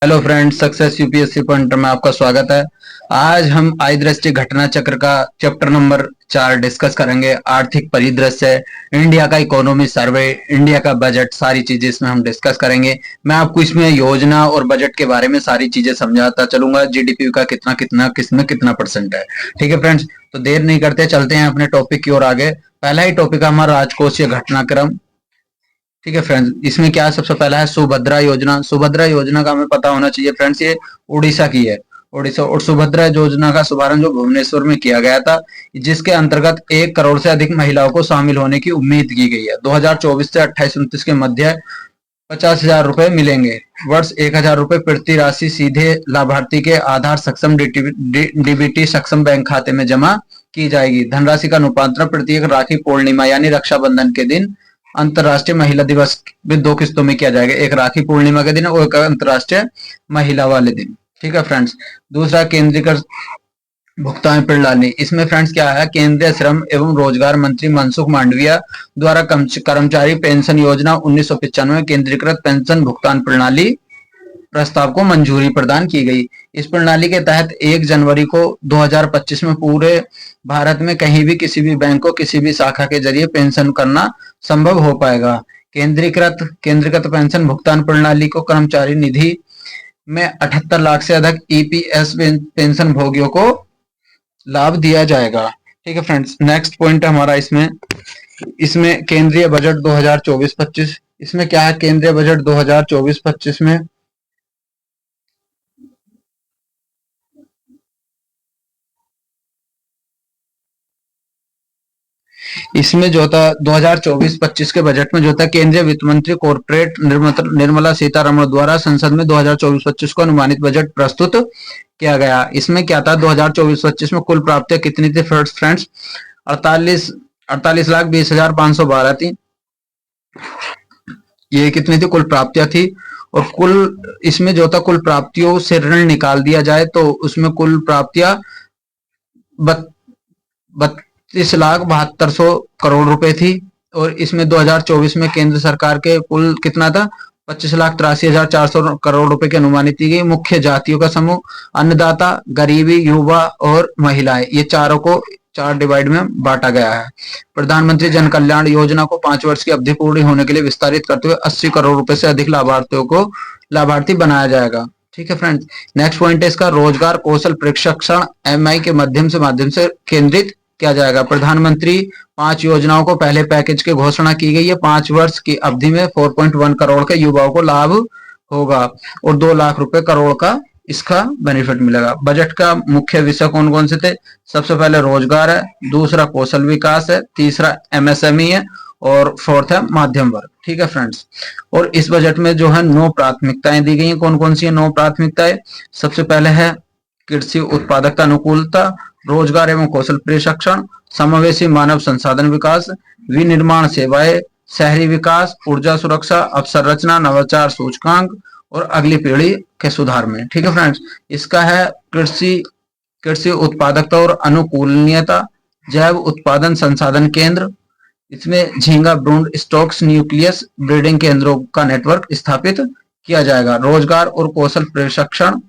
Hello friends, success UPSC pointer में आपका स्वागत है। आज हम आय दृष्टि घटना चक्र का चैप्टर नंबर 4 डिस्कस करेंगे। आर्थिक परिदृश्य, इंडिया का इकोनॉमी सर्वे, इंडिया का बजट, सारी चीजें इसमें हम डिस्कस करेंगे। मैं आपको इसमें योजना और बजट के बारे में सारी चीजें समझाता चलूंगा। जीडीपी का कितना कितना किसमें कितना परसेंट है। ठीक है फ्रेंड्स, तो देर नहीं करते, चलते हैं अपने टॉपिक की ओर आगे। पहला ही टॉपिक है हमारा राजकोषीय घटनाक्रम। ठीक है फ्रेंड्स, इसमें क्या सबसे पहला है सुभद्रा योजना। सुभद्रा योजना का हमें पता होना चाहिए फ्रेंड्स, ये उड़ीसा की है। उड़ीसा और सुभद्रा योजना का शुभारंभ जो भुवनेश्वर में किया गया था, जिसके अंतर्गत 1 करोड़ से अधिक महिलाओं को शामिल होने की उम्मीद की गई है। 2024 से 28-29 के मध्य 50,000 रुपए मिलेंगे। वर्ष 1,000 रुपए प्रति राशि सीधे लाभार्थी के आधार सक्षम डीबीटी सक्षम बैंक खाते में जमा की जाएगी। धनराशि का रूपांतरण प्रत्येक राखी पूर्णिमा यानी रक्षाबंधन के दिन, अंतरराष्ट्रीय महिला दिवस में 2 किस्तों में किया जाएगा। एक राखी पूर्णिमा के दिन और एक अंतरराष्ट्रीय महिला वाले दिन। ठीक है फ्रेंड्स। दूसरा केंद्रीकृत भुगतान प्रणाली। इसमें फ्रेंड्स क्या है, केंद्रीय श्रम एवं रोजगार मंत्री मनसुख मांडविया द्वारा कर्मचारी पेंशन योजना 1995 केंद्रीकृत पेंशन भुगतान प्रणाली प्रस्ताव को मंजूरी प्रदान की गई। इस प्रणाली के तहत 1 जनवरी को 2025 में पूरे भारत में कहीं भी किसी भी बैंक को किसी भी शाखा के जरिए पेंशन करना संभव हो पाएगा। केंद्रीकृत पेंशन भुगतान प्रणाली को कर्मचारी निधि में 78 लाख से अधिक ईपीएस पेंशन भोगियों को लाभ दिया जाएगा। ठीक है फ्रेंड्स, नेक्स्ट पॉइंट हमारा इसमें इसमें केंद्रीय बजट 2024-25। इसमें क्या है, केंद्रीय बजट 2024-25 में इसमें जो था 2024-25 के बजट में जो था, केंद्रीय वित्त मंत्री कॉर्पोरेट निर्मला सीतारमण द्वारा संसद में 2024-25 को अनुमानित बजट प्रस्तुत किया गया। इसमें क्या था, 2024-25 में कुल प्राप्तियां कितनी थी फ्रेंड्स? 48,20,512 थी। ये कितनी थी कुल प्राप्तियां थी। और कुल इसमें जो था, कुल प्राप्तियों से ऋण निकाल दिया जाए तो उसमें कुल प्राप्तियां 32,72,सौ रुपए थी। और इसमें 2024 में केंद्र सरकार के कुल कितना था, 25,83,400 रुपए की अनुमानित की गई। मुख्य जातियों का समूह, अन्नदाता, गरीबी, युवा और महिलाएं, ये चारों को 4 डिवाइड में बांटा गया है। प्रधानमंत्री जन कल्याण योजना को 5 वर्ष की अवधि पूरी होने के लिए विस्तारित करते हुए 80 करोड़ रुपए से अधिक लाभार्थियों को लाभार्थी बनाया जाएगा। ठीक है फ्रेंड्स, नेक्स्ट पॉइंट है इसका रोजगार कौशल प्रशिक्षण एमआई के माध्यम से केंद्रित किया जाएगा। प्रधानमंत्री 5 योजनाओं को पहले पैकेज की घोषणा की गई है। 5 वर्ष की अवधि में 4.1 करोड़ के युवाओं को लाभ होगा और 2 लाख रुपए करोड़ का इसका बेनिफिट मिलेगा। बजट का मुख्य विषय कौन कौन से थे? सबसे पहले रोजगार है, दूसरा कौशल विकास है, तीसरा एमएसएमई है और फोर्थ है मध्यम वर्ग। ठीक है फ्रेंड्स, और इस बजट में जो है 9 प्राथमिकताएं दी गई हैं। कौन कौन सी है 9 प्राथमिकताएं? सबसे पहले है कृषि उत्पादकता अनुकूलता, रोजगार एवं कौशल प्रशिक्षण, समावेशी मानव संसाधन विकास, विनिर्माण सेवाएं, शहरी विकास, ऊर्जा सुरक्षा, अवसंरचना, नवाचार सूचकांक और अगली पीढ़ी के सुधार में। ठीक है फ्रेंड्स, इसका है कृषि कृषि उत्पादकता और अनुकूलनीयता, जैव उत्पादन संसाधन केंद्र। इसमें झींगा भ्रूण स्टॉक्स न्यूक्लियस ब्रीडिंग केंद्रों का नेटवर्क स्थापित किया जाएगा। रोजगार और कौशल प्रशिक्षण,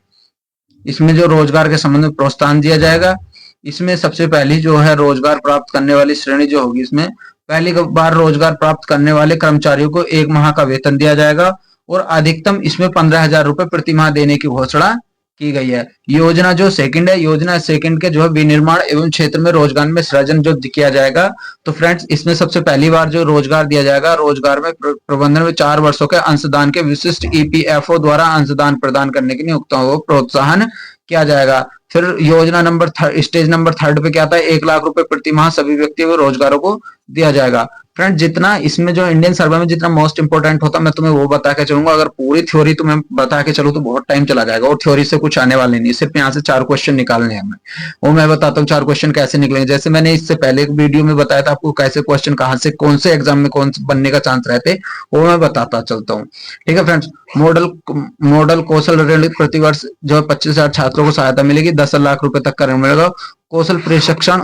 इसमें जो रोजगार के संबंध में प्रोत्साहन दिया जाएगा। इसमें सबसे पहली जो है रोजगार प्राप्त करने वाली श्रेणी जो होगी, इसमें पहली बार रोजगार प्राप्त करने वाले कर्मचारियों को 1 माह का वेतन दिया जाएगा और अधिकतम इसमें 15,000 रुपए प्रति माह देने की घोषणा की गई है। योजना जो सेकंड है, योजना सेकंड के जो है विनिर्माण एवं क्षेत्र में रोजगार में सृजन जो किया जाएगा। तो फ्रेंड्स, इसमें सबसे पहली बार जो रोजगार दिया जाएगा, रोजगार में प्रबंधन में 4 वर्षों के अंशदान के विशिष्ट ईपीएफओ द्वारा अंशदान प्रदान करने की नियोक्ताओं को प्रोत्साहन किया जाएगा। फिर योजना नंबर स्टेज नंबर 3 पे क्या आता है, 1 लाख रुपए प्रति माह सभी व्यक्तियों को रोजगारों को दिया जाएगा। फ्रेंड, जितना इसमें जो इंडियन सर्वे में जितना मोस्ट इंपोर्टेंट होता है मैं तुम्हें वो बता के चलूंगा। अगर पूरी थ्योरी तुम्हें बता के चलूं तो बहुत टाइम चला जाएगा और थ्योरी से कुछ आने वाले नहीं। सिर्फ यहाँ से 4 क्वेश्चन निकालने हैं हमें, वो मैं बताता हूँ 4 क्वेश्चन कैसे निकलेंगे। जैसे मैंने इससे पहले एक वीडियो में बताया था आपको कैसे क्वेश्चन कहाँ से कौन से एग्जाम में कौन से बनने का चांस रहते, वो मैं बताता चलता हूँ। ठीक है फ्रेंड्स, मॉडल कौशल ऋण प्रतिवर्ष जो 25,000 छात्रों को सहायता मिलेगी, 10 लाख रुपए तक का ऋण मिलेगा। कौशल प्रशिक्षण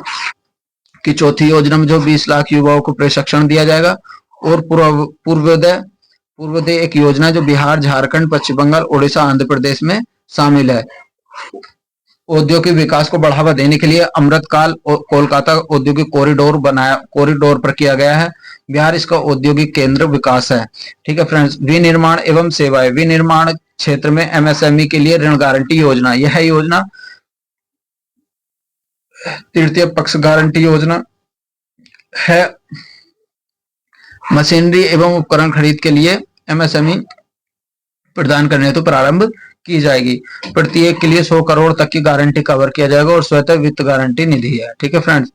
की चौथी योजना में जो 20 लाख युवाओं को प्रशिक्षण दिया जाएगा। और पूर्वोदय पूर्वोदय एक योजना जो बिहार, झारखंड, पश्चिम बंगाल, उड़ीसा, आंध्र प्रदेश में शामिल है। औद्योगिक विकास को बढ़ावा देने के लिए अमृतकाल कोलकाता औद्योगिक कॉरिडोर पर किया गया है। बिहार इसका औद्योगिक केंद्र विकास है। ठीक है फ्रेंड्स। विनिर्माण एवं सेवाएं, विनिर्माण क्षेत्र में एमएसएमई के लिए ऋण गारंटी योजना, यह योजना तृतीय पक्ष गारंटी योजना है। मशीनरी एवं उपकरण खरीद के लिए एमएसएमई प्रदान करने हेतु प्रारंभ की जाएगी। प्रत्येक के लिए 100 करोड़ तक की गारंटी कवर किया जाएगा और स्वतः वित्त गारंटी निधि है। ठीक है फ्रेंड्स।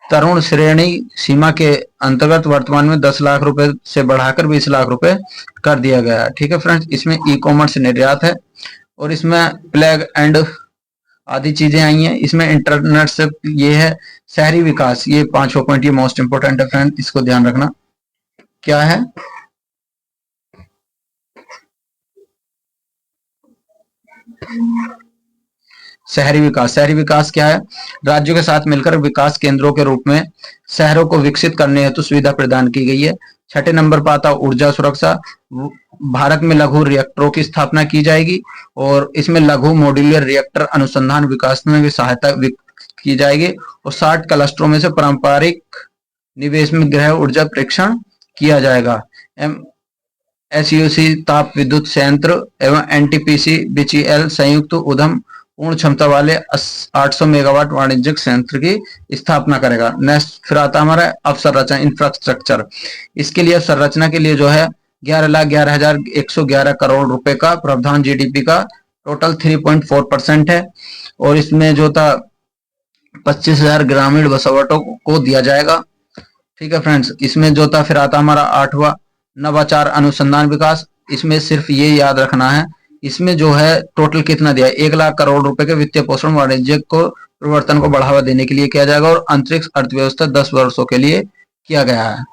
तरुण श्रेणी सीमा के अंतर्गत वर्तमान में 10 लाख रुपए से बढ़ाकर 20 लाख रुपए कर दिया गया है। ठीक है फ्रेंड्स। इसमें ई कॉमर्स निर्यात है और इसमें प्लग एंड आदि चीजें आई हैं। इसमें इंटरनेट से ये है। शहरी विकास, ये 5 पॉइंट, ये मोस्ट इंपोर्टेंट है फ्रेंड, इसको ध्यान रखना। क्या है? शहरी विकास। शहरी विकास क्या है? राज्यों के साथ मिलकर विकास केंद्रों के रूप में शहरों को विकसित करने हेतु सुविधा प्रदान की गई है। 6 नंबर पर आता ऊर्जा सुरक्षा। भारत में लघु रिएक्टरों की स्थापना की जाएगी और इसमें लघु मॉड्यूलर रिएक्टर अनुसंधान विकास में भी सहायता की जाएगी और 60 क्लस्टरों में से पारंपरिक निवेश में गृह ऊर्जा परीक्षण किया जाएगा। एसयूसी ताप विद्युत संयंत्र एवं एनटीपीसी बीचीएल संयुक्त उद्यम पूर्ण क्षमता वाले 800 मेगावाट वाणिज्यिक संयंत्र की स्थापना करेगा। नेक्स्ट फिर आता हमारा अवसंरचना, इंफ्रास्ट्रक्चर। इसके लिए संरचना के लिए जो है 11,11,111 करोड़ रुपए का प्रावधान जीडीपी का टोटल 3.4% है और इसमें जो था 25,000 ग्रामीण बसावटों को दिया जाएगा। ठीक है फ्रेंड्स। इसमें जो था फिर आता हमारा 8वां नवाचार अनुसंधान विकास। इसमें सिर्फ ये याद रखना है, इसमें जो है टोटल कितना दिया है, 1 लाख करोड़ रुपए के वित्तीय पोषण वाणिज्य को परिवर्तन को बढ़ावा देने के लिए किया जाएगा और अंतरिक्ष अर्थव्यवस्था 10 वर्षों के लिए किया गया है।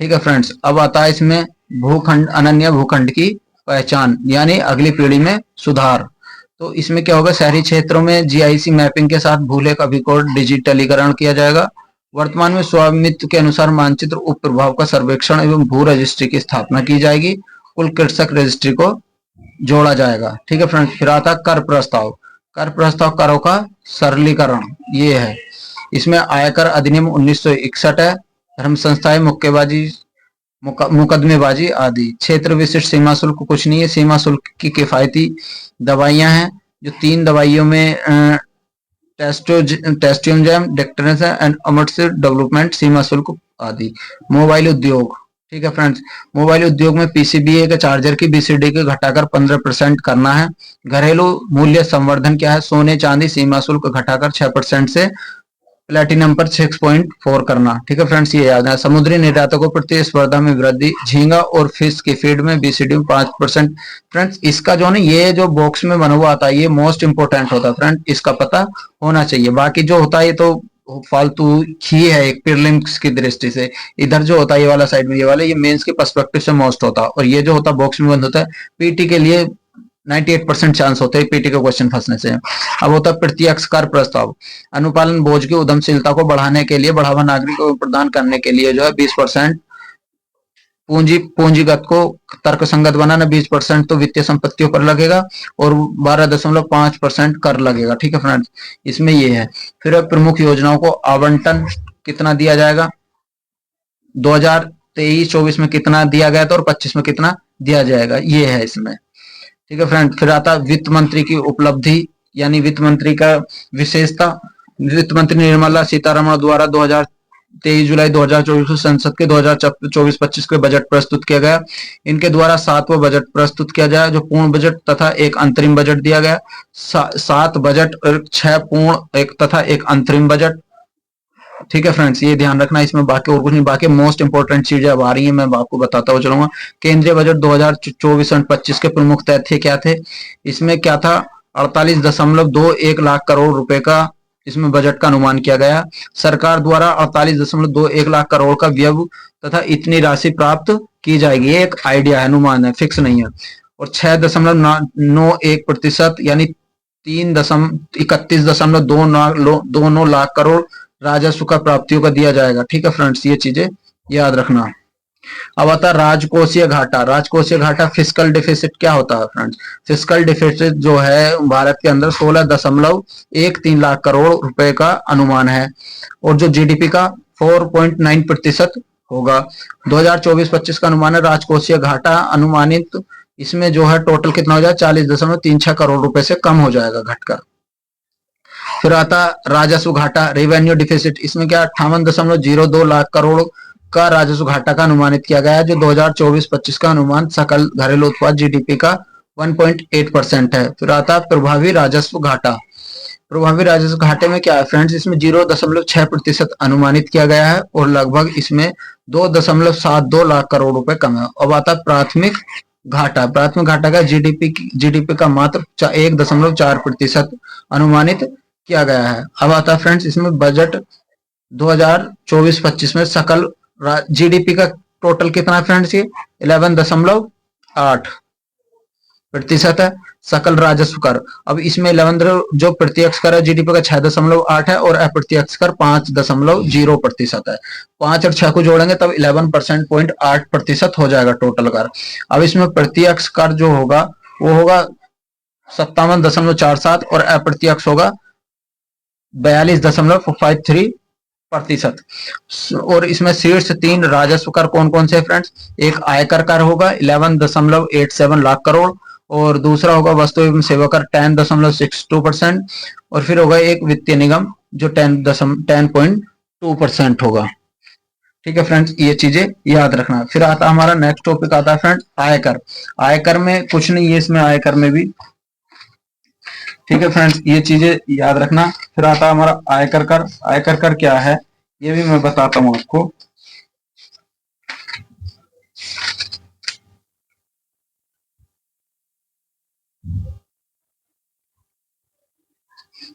ठीक है फ्रेंड्स। अब आता है इसमें भूखंड, अनन्य भूखंड की पहचान यानी अगली पीढ़ी में सुधार। तो इसमें क्या होगा, शहरी क्षेत्रों में जीआईसी मैपिंग के साथ भूलेख अभिकोड डिजिटलीकरण किया जाएगा। वर्तमान में स्वामित्व के अनुसार मानचित्र उप प्रभाव का सर्वेक्षण एवं भू रजिस्ट्री की स्थापना की जाएगी। कुल कृषक रजिस्ट्री को जोड़ा जाएगा। ठीक है फ्रेंड्स। फिर आता कर प्रस्ताव। कर प्रस्ताव करों का सरलीकरण ये है। इसमें आयकर अधिनियम 1961 है। धर्म संस्थाएं, मुकदमेबाजी आदि। क्षेत्र विशिष्ट सीमा शुल्क कुछ नहीं है। सीमा शुल्क की किफायती दवाइयां हैं जो 3 दवाइयों में टेस्टोजेम, डेक्टरेंस एंड अमर्सिव डेवलपमेंट सीमा शुल्क आदि। मोबाइल उद्योग। ठीक है फ्रेंड्स। मोबाइल उद्योग में पीसीबीए के चार्जर की बीसीडी के घटाकर 15% करना है। घरेलू मूल्य संवर्धन क्या है, सोने चांदी सीमा शुल्क घटाकर 6% से प्लेटिनम पर 6.4 करना। ठीक है फ्रेंड्स। ये याद है। समुद्री निर्यातकों प्रतिस्पर्धा में वृद्धि। झींगा और फिश की फीड में बीसीडी में 5%। फ्रेंड्स इसका जो ना ये जो बॉक्स में बना हुआ आता है ये मोस्ट इंपोर्टेंट होता है फ्रेंड, इसका पता होना चाहिए। बाकी जो होता है ये तो फालतू ही है एक प्रीलिम्स की दृष्टि से। इधर जो होता है ये वाला साइड में, ये वाला ये मेंस के पर्सपेक्टिव से मोस्ट होता है और ये जो होता है बॉक्स में बंद होता है पीटी के लिए 98% चांस होते हैं पीटी का क्वेश्चन फंसने से। अब होता है प्रत्यक्ष कर प्रस्ताव। अनुपालन बोझ की उद्यमशीलता को बढ़ाने के लिए, बढ़ावा नागरिकों को प्रदान करने के लिए जो है 20% पूंजीगत को तर्कसंगत बनाना, 20% तो वित्तीय संपत्तियों पर लगेगा और 12.5% कर लगेगा। ठीक है फ्रेंड्स। इसमें ये है। फिर प्रमुख योजनाओं को आवंटन कितना दिया जाएगा, 2023-24 में कितना दिया गया था और 25 में कितना दिया जाएगा, ये है इसमें। ठीक है फ्रेंड। फिर आता वित्त मंत्री की उपलब्धि यानी वित्त मंत्री का विशेषता। वित्त मंत्री निर्मला सीतारमण द्वारा 23 जुलाई 2024 को संसद के 2024-25 के बजट प्रस्तुत किया गया। इनके द्वारा 7वां बजट प्रस्तुत किया गया जो पूर्ण बजट तथा एक अंतरिम बजट दिया गया। 7 बजट और 6 पूर्ण एक तथा एक अंतरिम बजट। ठीक है फ्रेंड्स। ये ध्यान रखना। इसमें बाकी और कुछ नहीं, बाकी मोस्ट इंपोर्टेंट चीजें अब आ रही है मैं आपको बताता हुआ चलूंगा। केंद्रीय बजट 2024-25 के प्रमुख तथ्य क्या थे, इसमें क्या था, 48.21 लाख करोड़ रुपए का इसमें बजट का अनुमान किया गया। सरकार द्वारा 48.21 लाख करोड़ का व्यय तथा इतनी राशि प्राप्त की जाएगी, ये एक आइडिया है, अनुमान है, फिक्स नहीं है। और 6.91% यानी 31.29 लाख करोड़ राजस्व का प्राप्तियों का दिया जाएगा। ठीक है फ्रेंड्स। ये चीजें याद रखना। अब आता है राजकोषीय घाटा। राजकोषीय घाटा फिस्कल डिफिसिट क्या होता है फ्रेंड्स? फिस्कल डिफिसिट जो है भारत के अंदर 16.13 लाख करोड़ रुपए का अनुमान है और जो जीडीपी का 4.9% होगा। 2024-25 का अनुमान है राजकोषीय घाटा अनुमानित इसमें जो है टोटल कितना हो जाएगा? 40.36 करोड़ रुपए से कम हो जाएगा घटकर। फिर आता राजस्व घाटा, रेवेन्यू डिफिसिट। इसमें क्या 58.02 लाख करोड़ का राजस्व घाटा का अनुमानित किया गया है, जो 2024-25 का अनुमान सकल घरेलू उत्पाद जीडीपी का 1.8% है। फिर आता प्रभावी राजस्व घाटा। प्रभावी राजस्व घाटे में क्या है फ्रेंड्स? इसमें 0.6% अनुमानित किया गया है और लगभग इसमें 2.72 लाख करोड़ रुपए कम है। अब आता प्राथमिक घाटा। प्राथमिक घाटा का जीडीपी का मात्र 1.4% अनुमानित किया गया है। अब आता है फ्रेंड्स इसमें बजट 2024-25 में सकल जीडीपी का टोटल कितना है फ्रेंड्स? ये 11.8% है। सकल राजस्व कर, अब इसमें 11 जो प्रत्यक्ष कर है जीडीपी का 6.8 है और अप्रत्यक्ष कर 5.0% है। 5 और 6 को जोड़ेंगे तब 11.8% हो जाएगा टोटल कर। अब इसमें प्रत्यक्ष कर जो होगा वो होगा 57.47 और अप्रत्यक्ष होगा 42.53%। और इसमें शीर्ष 3 राजस्व कर कौन कौन से फ्रेंड्स? एक आयकर कर होगा 11.87 लाख करोड़ और दूसरा होगा वस्तु एवं सेवा कर 10.62% और फिर होगा एक वित्तीय निगम जो 10.2% होगा। ठीक है फ्रेंड्स, ये चीजें याद रखना। फिर आता हमारा नेक्स्ट टॉपिक आता है फ्रेंड्स आयकर। आयकर में कुछ नहीं है, इसमें आयकर में भी ठीक है फ्रेंड्स, ये चीजें याद रखना। फिर आता हमारा आयकर कर। आयकर कर क्या है ये भी मैं बताता हूं आपको।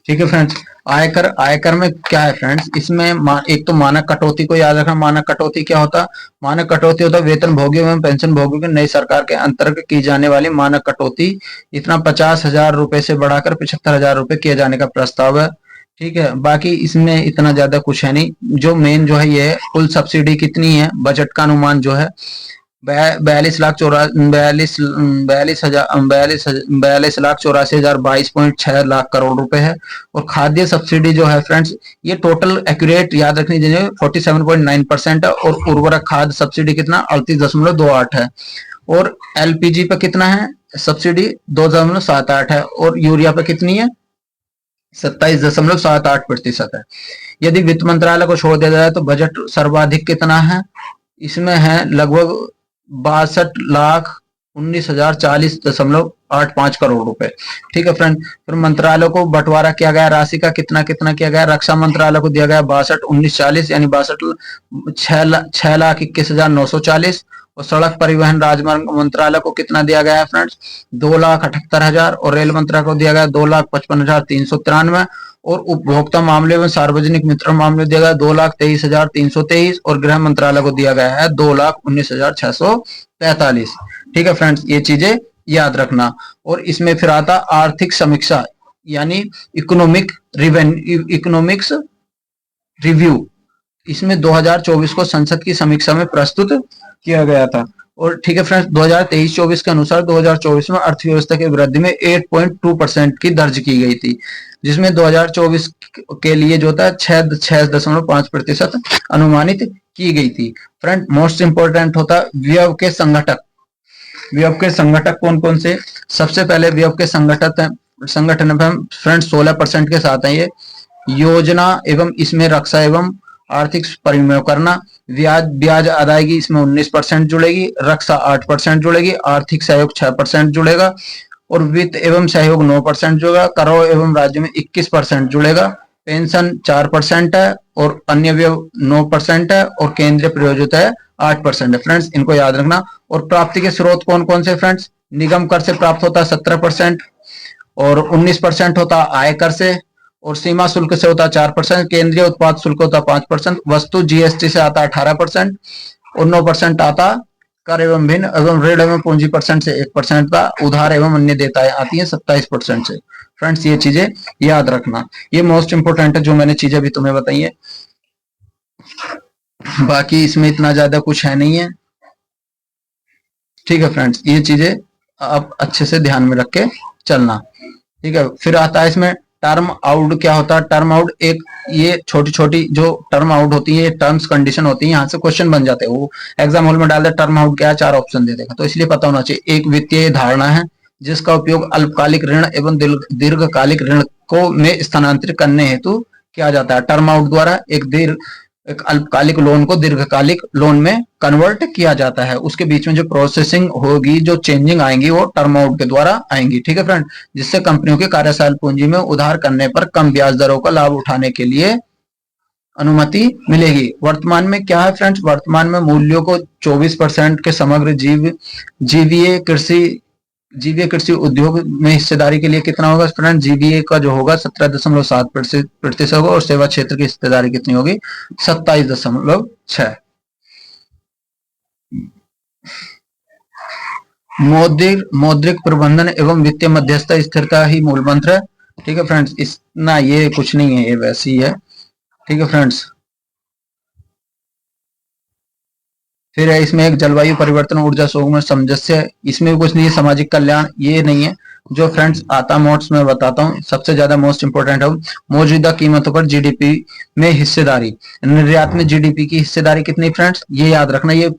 ठीक है फ्रेंड्स, आयकर। आयकर में क्या है फ्रेंड्स? इसमें एक तो मानक कटौती को याद रखना। मानक कटौती क्या होता है? मानक कटौती होता है वेतन भोगियों एवं पेंशन भोगियों की नई सरकार के अंतर्गत की जाने वाली मानक कटौती। इतना 50,000 रुपए से बढ़ाकर 75,000 रुपए किए जाने का प्रस्ताव है। ठीक है, बाकी इसमें इतना ज्यादा कुछ है नहीं। जो मेन जो है ये कुल सब्सिडी कितनी है, बजट का अनुमान जो है 42,84,22,000 22.6 लाख करोड़ रुपए है। और खाद्य सब्सिडी जो है फ्रेंड्स ये टोटल एक्यूरेट याद रखनी चाहिए 47.9% है और उर्वरक खाद सब्सिडी कितना 38.28 है और एलपीजी पे कितना है सब्सिडी 2.78 है और यूरिया पे कितनी है 27.78% है। यदि वित्त मंत्रालय को छोड़ दिया जाए तो बजट सर्वाधिक कितना है? इसमें है लगभग 62,19,040.85 करोड़ रुपए। ठीक है फ्रेंड, फिर मंत्रालय को बंटवारा किया गया राशि का कितना कितना किया गया? रक्षा मंत्रालय को दिया गया 62,19,40 यानी 6,21,940 और सड़क परिवहन राजमार्ग मंत्रालय को कितना दिया गया है फ्रेंड्स? 2,78,000 और रेल मंत्रालय को दिया गया 2,55,393 और उपभोक्ता मामले में सार्वजनिक वितरण मामले दिया गया 2,23,323 और गृह मंत्रालय को दिया गया है 2,19,643। ठीक है फ्रेंड्स, ये चीजें याद रखना। और इसमें फिर आता आर्थिक समीक्षा यानी इकोनॉमिक्स रिव्यू। इसमें 2024 को संसद की समीक्षा में प्रस्तुत किया गया था। और ठीक है फ्रेंड्स, 2023-24 के अनुसार 2024 में अर्थव्यवस्था की वृद्धि में 8.2% की दर्ज की गई थी, जिसमें 2024 के लिए जो था 6.5% अनुमानित की गई थी। फ्रेंड, मोस्ट इंपोर्टेंट होता व्यय के संघटक। व्यय के संघटक कौन कौन से? सबसे पहले व्यय के संगठन फ्रेंड 16% के साथ है ये। योजना एवं इसमें रक्षा एवं आर्थिक परिमेय करना, ब्याज अदायगी इसमें 19% जुड़ेगी, रक्षा 8% जुड़ेगी, आर्थिक सहयोग 6% जुड़ेगा और वित्त एवं सहयोग 9% जुड़ेगा, करों एवं राज्य में 21% जुड़ेगा, पेंशन 4% है और अन्य व्यय 9% है और केंद्रीय प्रयोजित है 8% है। फ्रेंड्स, इनको याद रखना। और प्राप्ति के स्रोत कौन कौन से फ्रेंड्स? निगम कर से प्राप्त होता है 17% और 19% होता आयकर से और सीमा शुल्क से होता 4%, केंद्रीय उत्पाद शुल्क होता 5%, वस्तु जीएसटी से आता 18% और 9% आता कर एवं भिन्न एवं ऋण एवं पूंजी परसेंट से 1% का, उधार एवं अन्य देयताएं आती है 27% से। फ्रेंड्स, ये चीजें याद रखना, ये मोस्ट इंपोर्टेंट है जो मैंने चीजें भी तुम्हें बताई है। बाकी इसमें इतना ज्यादा कुछ है नहीं है। ठीक है फ्रेंड्स, ये चीजें आप अच्छे से ध्यान में रख के चलना। ठीक है, फिर आता है इसमें टर्म आउट। क्या होता है टर्म आउट? एक ये छोटी छोटी जो टर्म आउट होती है, टर्म्स कंडीशन होती है, यहाँ से क्वेश्चन बन जाते हैं। वो एग्जाम हॉल में डाल दे टर्म आउट क्या है, 4 ऑप्शन दे देगा, तो इसलिए पता होना चाहिए। एक वित्तीय धारणा है जिसका उपयोग अल्पकालिक ऋण एवं दीर्घकालिक ऋण को में स्थानांतरित करने हेतु किया जाता है। टर्म आउट द्वारा एक अल्पकालिक लोन को दीर्घकालिक लोन में कन्वर्ट किया जाता है। उसके बीच में जो प्रोसेसिंग होगी, जो चेंजिंग आएंगी, वो टर्म आउट के द्वारा आएंगी। ठीक है फ्रेंड, जिससे कंपनियों के कार्यशील पूंजी में उधार करने पर कम ब्याज दरों का लाभ उठाने के लिए अनुमति मिलेगी। वर्तमान में क्या है फ्रेंड्स? वर्तमान में मूल्यों को 24% के समग्र जीवीए कृषि उद्योग में हिस्सेदारी के लिए कितना होगा फ्रेंड? जीवीए का जो होगा 17.7% होगा, और सेवा क्षेत्र की हिस्सेदारी कितनी होगी? 27.6। मौद्रिक प्रबंधन एवं वित्तीय मध्यस्थता स्थिरता ही मूल मंत्र है। ठीक है फ्रेंड्स, इतना ये कुछ नहीं है, ये वैसे ही है। ठीक है फ्रेंड्स, फिर है इसमें एक जलवायु परिवर्तन, ऊर्जा सोगम सामंजस्य, इसमें भी कुछ नहीं है। सामाजिक कल्याण ये नहीं है। जो फ्रेंड्स आता मोड्स में बताता हूँ, सबसे ज्यादा मोस्ट इंपोर्टेंट है मौजूदा कीमतों पर जीडीपी में हिस्सेदारी। निर्यात में जीडीपी की हिस्सेदारी कितनी फ्रेंड्स? ये याद रखना, ये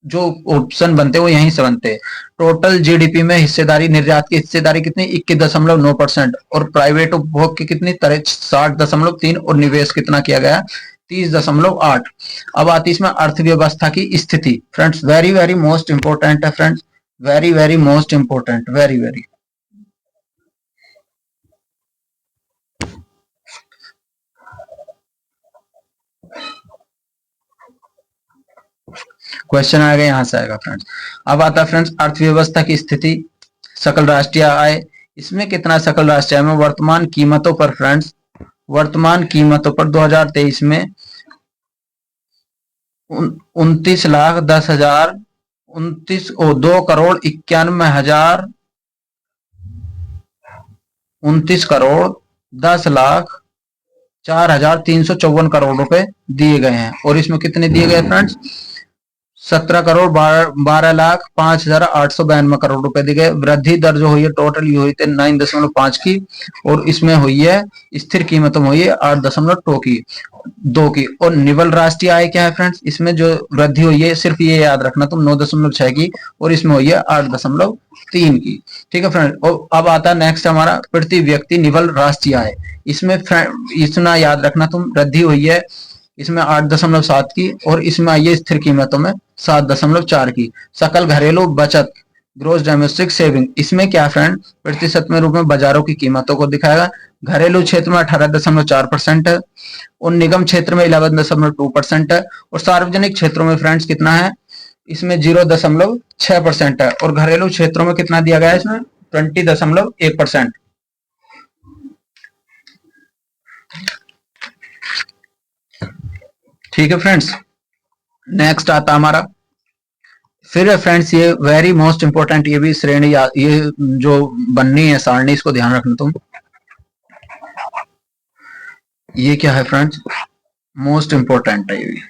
जो ऑप्शन बनते हैं वो यहीं से बनते हैं। टोटल जीडीपी में हिस्सेदारी, निर्यात की हिस्सेदारी कितनी? 21.9%, और प्राइवेट उपभोग की कितनी? 60.3, और निवेश कितना किया गया? 30.8। अब आती इसमें अर्थव्यवस्था की स्थिति friends, very very most important है friends, very very most important, very very. Question आएगा, यहां से आएगा फ्रेंड्स। अब आता है फ्रेंड्स अर्थव्यवस्था की स्थिति, सकल राष्ट्रीय आय। इसमें कितना सकल राष्ट्रीय आय में वर्तमान कीमतों पर फ्रेंड्स? वर्तमान कीमतों पर 2023 में 29,10,000 2,91,000 29,10,04,354 रुपए दिए गए हैं। और इसमें कितने दिए गए फ्रेंड्स? 17,12,05,892 रुपए दिए गए। वृद्धि दर जो हुई है टोटल ये हुई थी 9.5 की, और इसमें हुई है स्थिर कीमतों में हुई है 8.2 की। और निवल राष्ट्रीय आय क्या है फ्रेंड्स? इसमें जो वृद्धि हुई है, सिर्फ ये याद रखना तुम, 9.6 की, और इसमें हुई है 8.3 की। ठीक है फ्रेंड, और अब आता है नेक्स्ट हमारा प्रति व्यक्ति निवल राष्ट्रीय आय। इसमें इतना याद रखना तुम, वृद्धि हुई है इसमें 8.7 की, और इसमें आई है स्थिर कीमतों में 7.4 की। सकल घरेलू बचत, ग्रोस डोमेस्टिक सेविंग, इसमें क्या फ्रेंड? प्रतिशत में रूप में बाजारों की कीमतों को दिखाएगा। घरेलू क्षेत्र में 18.4% है, और निगम क्षेत्र में 11.2% है, और सार्वजनिक क्षेत्रों में फ्रेंड्स कितना है? इसमें 0.6% है, और घरेलू क्षेत्रों में कितना दिया गया है? इसमें 20.1%। ठीक है फ्रेंड्स, नेक्स्ट आता हमारा, फिर फ्रेंड्स ये वेरी मोस्ट इंपोर्टेंट, ये भी श्रेणी, ये जो बननी है सारणी, इसको ध्यान रखना तुम। ये क्या है फ्रेंड्स? मोस्ट इंपोर्टेंट है ये भी।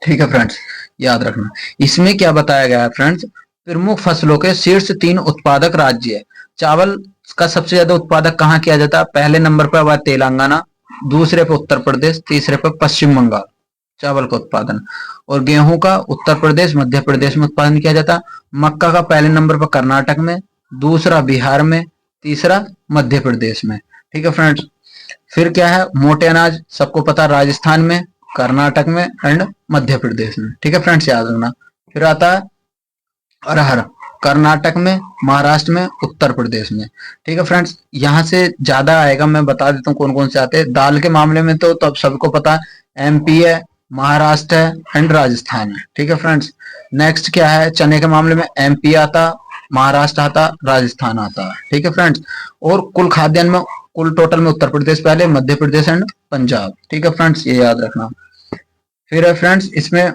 ठीक है फ्रेंड्स, याद रखना। इसमें क्या बताया गया है फ्रेंड्स? प्रमुख फसलों के शीर्ष 3 उत्पादक राज्य है। चावल का सबसे ज्यादा उत्पादक कहाँ किया जाता है? पहले नंबर पर हुआ तेलंगाना, दूसरे पे उत्तर प्रदेश, तीसरे पे पश्चिम बंगाल, चावल का उत्पादन। और गेहूं का उत्तर प्रदेश, मध्य प्रदेश में उत्पादन किया जाता है। मक्का का पहले नंबर पर कर्नाटक में, दूसरा बिहार में, तीसरा मध्य प्रदेश में। ठीक है फ्रेंड्स, फिर क्या है? मोटे अनाज सबको पता, राजस्थान में, कर्नाटक में, एंड मध्य प्रदेश में। ठीक है फ्रेंड्स, याद रखना। फिर आता है अरहर, कर्नाटक में, महाराष्ट्र में, उत्तर प्रदेश में। ठीक है फ्रेंड्स, यहां से ज्यादा आएगा, मैं बता देता हूँ कौन कौन से आते हैं। दाल के मामले में तो अब सबको पता है, एमपी है, महाराष्ट्र है, एंड राजस्थान है। ठीक है फ्रेंड्स, नेक्स्ट क्या है? चने के मामले में एमपी आता, महाराष्ट्र आता, राजस्थान आता है। ठीक है फ्रेंड्स, और कुल खाद्यान्न में, कुल टोटल में उत्तर प्रदेश पहले, मध्य प्रदेश एंड पंजाब। ठीक है फ्रेंड्स, ये याद रखना। फिर है फ्रेंड्स इसमें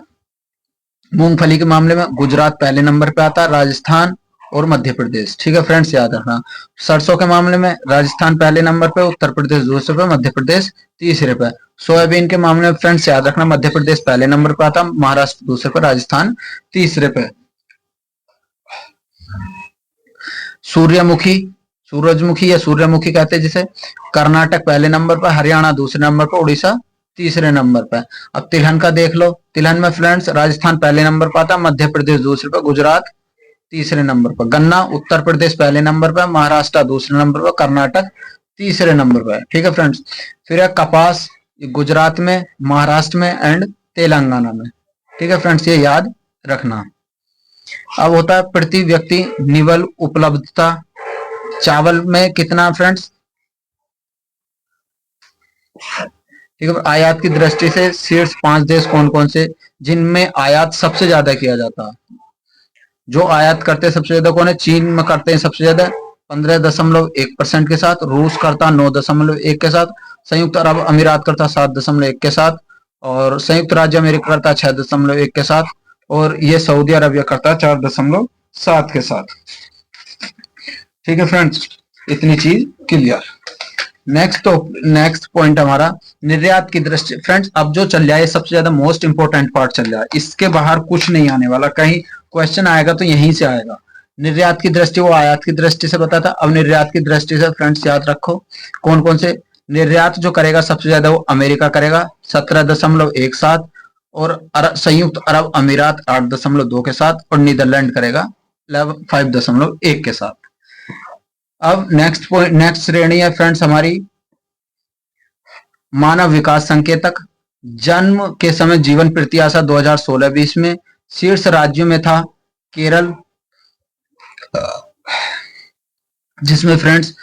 मूंगफली के मामले में गुजरात पहले नंबर पे आता है, राजस्थान, और मध्य प्रदेश। ठीक है फ्रेंड्स, याद रखना। सरसों के मामले में राजस्थान पहले नंबर पे, उत्तर प्रदेश दूसरे पे, मध्य प्रदेश तीसरे पे। सोयाबीन के मामले में फ्रेंड्स याद रखना, मध्य प्रदेश पहले नंबर पे आता, महाराष्ट्र दूसरे पे, राजस्थान तीसरे पे। सूर्यमुखी, सूरजमुखी या सूर्यमुखी कहते हैं जिसे, कर्नाटक पहले नंबर पर, हरियाणा दूसरे नंबर पर, उड़ीसा तीसरे नंबर पर। अब तिलहन का देख लो, तिलहन में फ्रेंड्स राजस्थान पहले नंबर पर आता, मध्य प्रदेश दूसरे पर, गुजरात तीसरे नंबर पर। गन्ना उत्तर प्रदेश पहले नंबर पर, महाराष्ट्र दूसरे नंबर पर, कर्नाटक तीसरे नंबर पर। ठीक है फ्रेंड्स। फिर है कपास, गुजरात में, महाराष्ट्र में एंड तेलंगाना में। ठीक है फ्रेंड्स, ये याद रखना। अब होता है प्रति व्यक्ति निवल उपलब्धता, चावल में कितना फ्रेंड्स। ठीक है, आयात की दृष्टि से शीर्ष 5 देश कौन कौन से, जिनमें आयात सबसे ज्यादा किया जाता है। जो आयात करते हैं सबसे ज्यादा कौन है, चीन में करते हैं सबसे ज्यादा 15.1% के साथ, रूस करता 9.1 के साथ, संयुक्त अरब अमीरात करता 7.1 के साथ, और संयुक्त राज्य अमेरिका करता 6.1 के साथ, और ये सऊदी अरबिया करता 4.7 के साथ। ठीक है फ्रेंड्स, इतनी चीज क्लियर। नेक्स्ट पॉइंट हमारा निर्यात की दृष्टि। फ्रेंड्स अब जो चल रहा है सबसे ज्यादा मोस्ट इंपोर्टेंट पार्ट चल रहा है, इसके बाहर कुछ नहीं आने वाला, कहीं क्वेश्चन आएगा तो यहीं से आएगा। निर्यात की दृष्टि वो आयात की दृष्टि से बताता, अब निर्यात की दृष्टि से फ्रेंड्स याद रखो कौन कौन से निर्यात जो करेगा सबसे ज्यादा, वो अमेरिका करेगा 17.17, और संयुक्त अरब अमीरात 8.2 के साथ, और नीदरलैंड करेगा 5.1 के साथ। अब नेक्स्ट श्रेणी है फ्रेंड्स हमारी मानव विकास संकेतक। जन्म के समय जीवन प्रत्याशा 2016-20 में शीर्ष राज्यों में था केरल, जिसमें फ्रेंड्स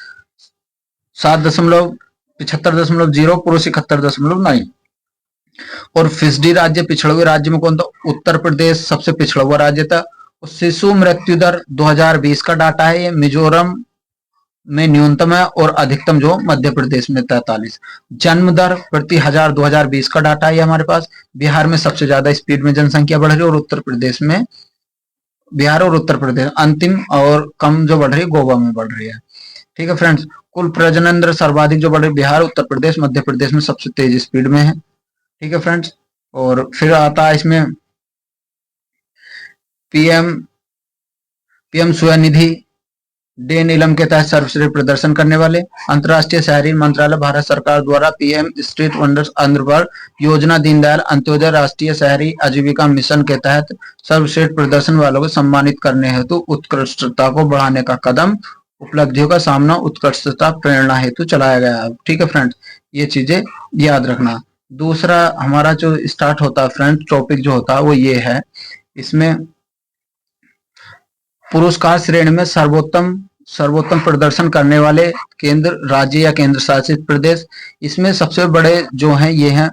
7.75.0, पुरुष 71.9, और फिसडी राज्य पिछड़े हुए राज्य में कौन था, उत्तर प्रदेश सबसे पिछड़ा हुआ राज्य था। शिशु मृत्यु दर 2020 का डाटा है, ये मिजोरम में न्यूनतम है और अधिकतम जो मध्य प्रदेश में 43। जन्म दर प्रति हजार 2020 का डाटा है हमारे पास, बिहार में सबसे ज्यादा स्पीड में जनसंख्या बढ़ रही है, और उत्तर प्रदेश में, बिहार और उत्तर प्रदेश अंतिम, और कम जो बढ़ रही है गोवा में बढ़ रही है। ठीक है फ्रेंड्स, कुल प्रजनन दर सर्वाधिक जो बढ़ रही है बिहार, उत्तर प्रदेश, मध्य प्रदेश में सबसे तेज स्पीड में है। ठीक है फ्रेंड्स, और फिर आता है इसमें पीएम स्वनिधि डे नीलम के तहत सर्वश्रेष्ठ प्रदर्शन करने वाले। अंतर्राष्ट्रीय शहरी मंत्रालय भारत सरकार द्वारा पीएम स्ट्रीट वंडर्स अंतर्गत योजना दीनदयाल अंत्योदय राष्ट्रीय शहरी आजीविका मिशन के तहत सर्वश्रेष्ठ प्रदर्शन वालों को सम्मानित करने हेतु उत्कृष्टता को बढ़ाने का कदम, उपलब्धियों का सामना उत्कृष्टता प्रेरणा हेतु चलाया गया है। ठीक है फ्रेंड्स, ये चीजें याद रखना। दूसरा हमारा जो स्टार्ट होता है फ्रेंड्स, टॉपिक जो होता है वो ये है, इसमें पुरस्कार श्रेणी में सर्वोत्तम प्रदर्शन करने वाले केंद्र, राज्य या केंद्र शासित प्रदेश। इसमें सबसे बड़े जो हैं ये हैं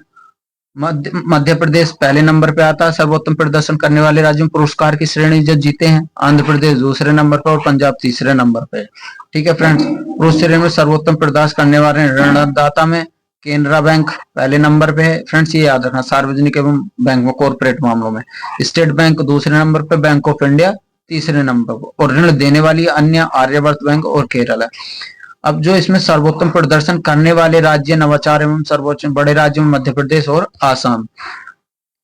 मध्य प्रदेश पहले नंबर पे आता है सर्वोत्तम प्रदर्शन करने वाले राज्यों में पुरस्कार की श्रेणी जो जीते हैं, आंध्र प्रदेश दूसरे नंबर पर और पंजाब तीसरे नंबर पे। ठीक है फ्रेंड्स, पुरुष श्रेणी में सर्वोत्तम प्रदर्शन करने वाले ऋणदाता में केनरा बैंक पहले नंबर पे है। फ्रेंड्स ये याद रखना, सार्वजनिक एवं बैंक में कॉर्पोरेट मामलों में स्टेट बैंक दूसरे नंबर पे, बैंक ऑफ इंडिया तीसरे नंबर पर, और ऋण देने वाली अन्य आर्यवर्त बैंक और केरल है। अब जो इसमें सर्वोत्तम प्रदर्शन करने वाले राज्य नवाचार एवं सर्वोच्च बड़े राज्यों में मध्य प्रदेश और आसाम।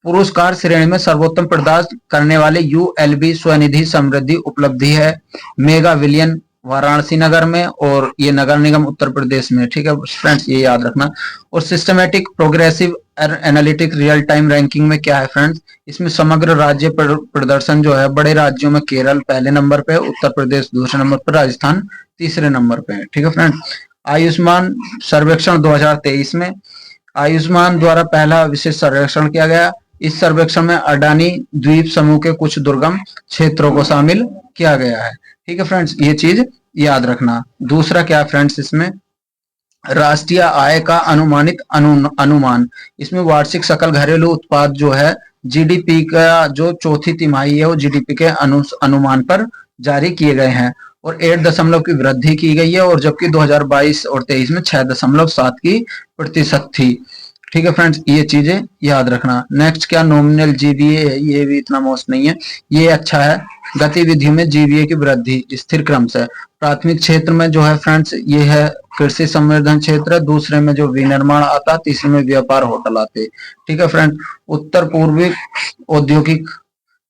पुरस्कार श्रेणी में सर्वोत्तम प्रदर्शन करने वाले यूएलबी स्वनिधि समृद्धि उपलब्धि है मेगा विलियन वाराणसी नगर में, और ये नगर निगम उत्तर प्रदेश में। ठीक है फ्रेंड्स, ये याद रखना। और systematic progressive analytic real time ranking में क्या है फ्रेंड्स, इसमें समग्र राज्य प्रदर्शन जो है बड़े राज्यों में केरल पहले नंबर पे, उत्तर प्रदेश दूसरे नंबर पर, राजस्थान तीसरे नंबर पे है। ठीक है फ्रेंड्स, आयुष्मान सर्वेक्षण 2023 में आयुष्मान द्वारा पहला विशेष सर्वेक्षण किया गया। इस सर्वेक्षण में अडानी द्वीप समूह के कुछ दुर्गम क्षेत्रों को शामिल किया गया है। ठीक है फ्रेंड्स, ये चीज याद रखना। दूसरा क्या फ्रेंड्स, इसमें राष्ट्रीय आय का अनुमानित अनुमान, इसमें वार्षिक सकल घरेलू उत्पाद जो है जीडीपी का जो चौथी तिमाही है वो जीडीपी के अनुमान पर जारी किए गए हैं, और 8 की वृद्धि की गई है, और जबकि 2022 और 23 में 6.7 की प्रतिशत थी। ठीक है फ्रेंड्स, ये चीजें याद रखना। नेक्स्ट क्या नॉमिनल जीवीए है, ये भी इतना मोस्ट नहीं है, ये अच्छा है। गतिविधि में जीवीए की वृद्धि स्थिर क्रम से। प्राथमिक क्षेत्र में जो है फ्रेंड्स ये है कृषि संवर्धन क्षेत्र, दूसरे में जो विनिर्माण आता, तीसरे में व्यापार होटल आते। ठीक है फ्रेंड, उत्तर पूर्वी औद्योगिक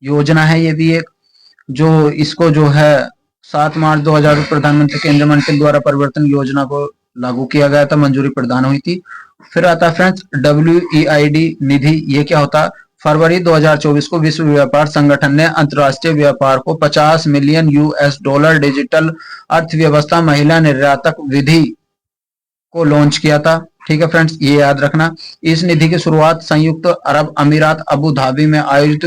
योजना है ये भी एक, जो इसको जो है 7 मार्च 2000 प्रधानमंत्री केंद्रीय मंत्री द्वारा परिवर्तन योजना को लागू किया गया था, मंजूरी प्रदान हुई थी। फिर आता है फ्रेंड्स WEID निधि, ये क्या होता है? फरवरी 2024 को विश्व व्यापार संगठन ने अंतर्राष्ट्रीय व्यापार को 50 मिलियन US डॉलर डिजिटल अर्थव्यवस्था महिला निर्यातक विधि को लॉन्च किया था। ठीक है फ्रेंड्स, ये याद रखना। इस निधि की शुरुआत संयुक्त अरब अमीरात अबू धाबी में आयोजित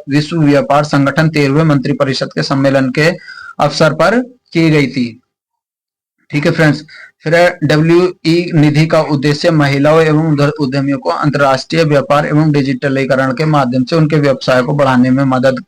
विश्व व्यापार संगठन 13वें मंत्रिपरिषद के सम्मेलन के अवसर पर की गई थी। ठीक है फ्रेंड्स, फिर WE निधि का उद्देश्य महिलाओं एवं उद्यमियों को अंतर्राष्ट्रीय व्यापार एवं डिजिटलीकरण के माध्यम से उनके व्यवसाय को बढ़ाने में मदद